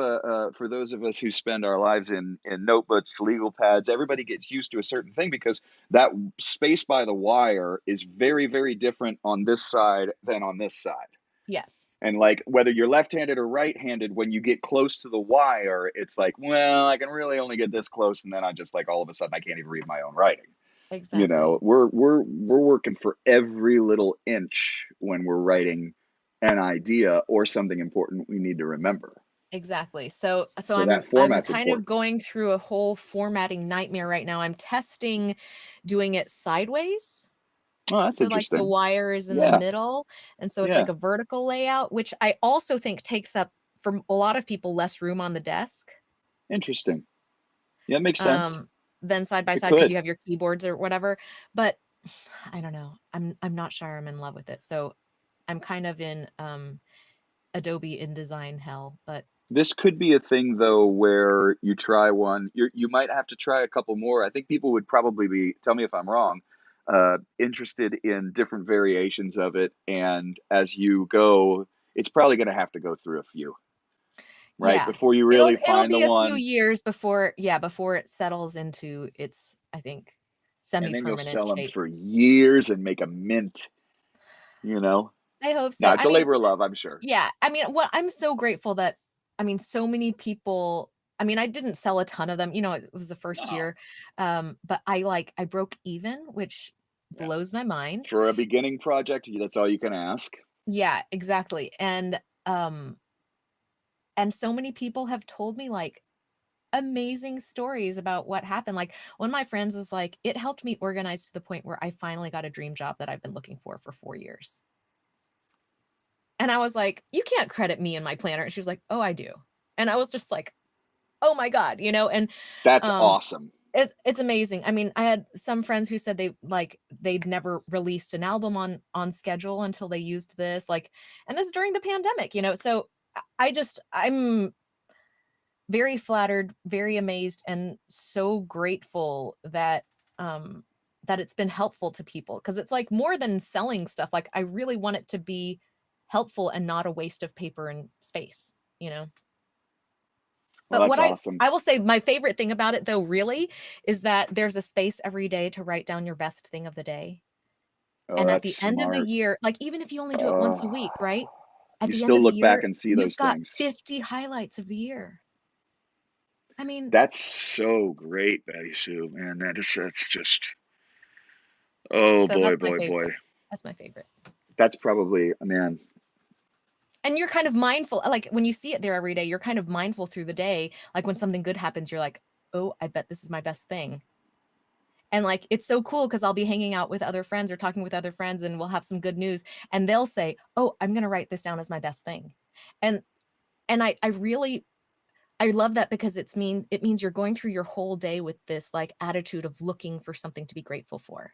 for those of us who spend our lives in notebooks, legal pads, everybody gets used to a certain thing because that space by the wire is very, very different on this side than on this side. Yes, And like whether you're left-handed or right-handed, when you get close to the wire, it's like, well, I can really only get this close, and then I just like all of a sudden I can't even read my own writing. exactly. We're working for every little inch when we're writing an idea or something important we need to remember. Exactly. So So that I'm format's kind of important. going through a whole formatting nightmare right now. I'm testing doing it sideways. Oh, that's So like the interesting. wire is in the Yeah, middle, and so it's yeah, like a vertical layout, which I also think takes up for a lot of people less room on the desk interesting. Yeah, it makes sense. um than side by It side because could. you have your keyboards or whatever. But I don't know. I'm not sure I'm in love with it. So I'm kind of in Adobe InDesign hell, but This could be a thing though where you try one. You might have to try a couple more. I think people would probably be, tell me if I'm wrong, interested in different variations of it. And as you go, it's probably going to have to go through a few, right? yeah. Before you It'll really it'll find the be a few one, years before it settles into its, I think, and then you'll semi-permanent sell them shape. for years and make a mint, you know? I hope No, so. it's I a mean, labor of love, I'm sure. yeah, I mean, what I'm so grateful that so many people, I didn't sell a ton of them, it was the first No, year. But I broke even, which yeah. blows my mind. For a beginning project, that's all you can ask. Yeah, exactly. And so many people have told me like amazing stories about what happened. Like one of my friends was like, it helped me organize to the point where I finally got a dream job that I've been looking for 4 years. And I was like, you can't credit me in my planner. And she was like, oh, I do. And I was just like, oh my God, and That's um awesome. it's amazing. I had some friends who said they'd never released an album on schedule until they used this, like, and this is during the pandemic. So I'm very flattered, very amazed, and so grateful um that it's been helpful to people because it's like more than selling stuff. Like I really want it to be helpful and not a waste of paper and space. Well, But that's what I awesome. I will say my favorite thing about it though really is that there's a space every day to write down your best thing of the day. Oh, And at that's the end of the smart. year, like, even if you only do it once a Oh, week, right? At you the end still of the look back year, and see you've those got things. 50 highlights of the year. I mean, That's so great, BettySoo, man. That's just, oh so boy, that's my boy, boy. favorite. That's my favorite. That's probably, man. And you're kind of mindful, like, when you see it there every day, you're kind of mindful through the day. Like, when something good happens, you're like, "Oh, I bet this is my best thing." And, like, it's so cool because 'cause I'll be hanging out with other friends or talking with other friends, and we'll have some good news, and they'll say, "Oh, I'm gonna write this down as my best thing." And I really I love that because it means you're going through your whole day with this, like, attitude of looking for something to be grateful for.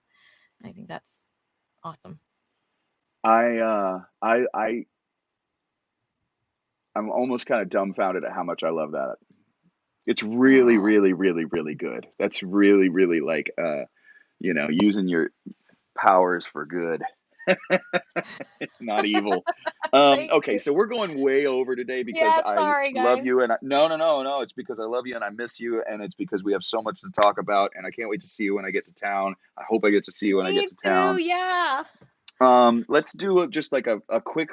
I think that's awesome. I'm almost kind of dumbfounded at how much I love that. It's really, Aw, really, really, really good. That's really, really like, using your powers for good, not evil. thank Okay, you. so we're going way over today because Yeah, I sorry, love guys. you and no, no, no, no. It's because I love you and I miss you, and it's because we have so much to talk about, and I can't wait to see you when I get to town. I hope I get to see you when I get Me to too, town. yeah. Let's do just like a quick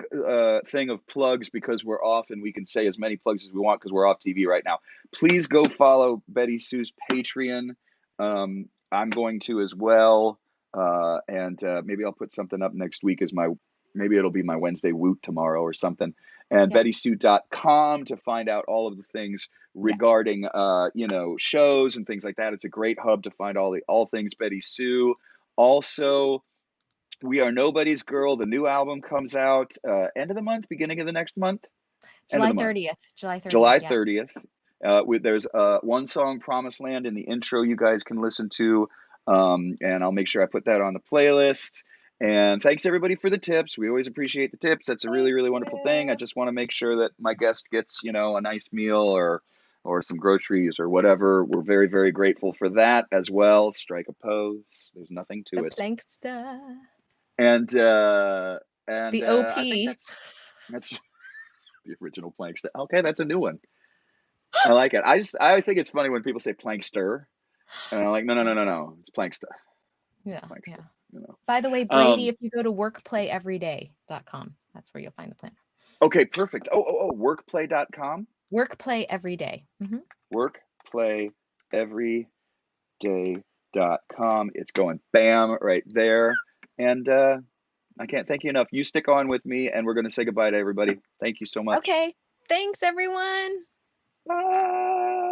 thing of plugs because we're off and we can say as many plugs as we want because we're off TV right now. Please go follow Betty Soo's Patreon. I'm going to as well. And maybe I'll put something up next week as maybe it'll be my Wednesday woot tomorrow or something. And Yep, BettySoo.com to find out all of the things yep. regarding, shows and things like that. It's a great hub to find all things Betty Soo. Also, we Are Nobody's Girl. The new album comes out end of the month, beginning of the next month, end of July the month, 30th, July 30th, July yeah. 30th. There's one song, Promised Land, in the intro you guys can listen to. And I'll make sure I put that on the playlist. And thanks everybody for the tips. We always appreciate the tips. That's a really, Thank really wonderful thing. I you. just want to make sure that my guest gets, a nice meal or some groceries or whatever. We're very, very grateful for that as well. Strike a pose. There's nothing The to it. Plankster. And The I think OP. that's the original Plankster. Okay, that's a new one. I like it. I always think it's funny when people say Plankster, and I'm like, no, no, no, no, no, it's Plankster, Yeah, Plankster. yeah. You know. By the way, Brady, Um. if you go to workplayeveryday.com, that's where you'll find the plan. Okay, perfect. Workplay.com. Workplay every day. Workplayeveryday.com. It's going bam right there, and I can't thank you enough. You stick on with me, and we're going to say goodbye to everybody. Thank you so much. Okay. Thanks, everyone. Bye.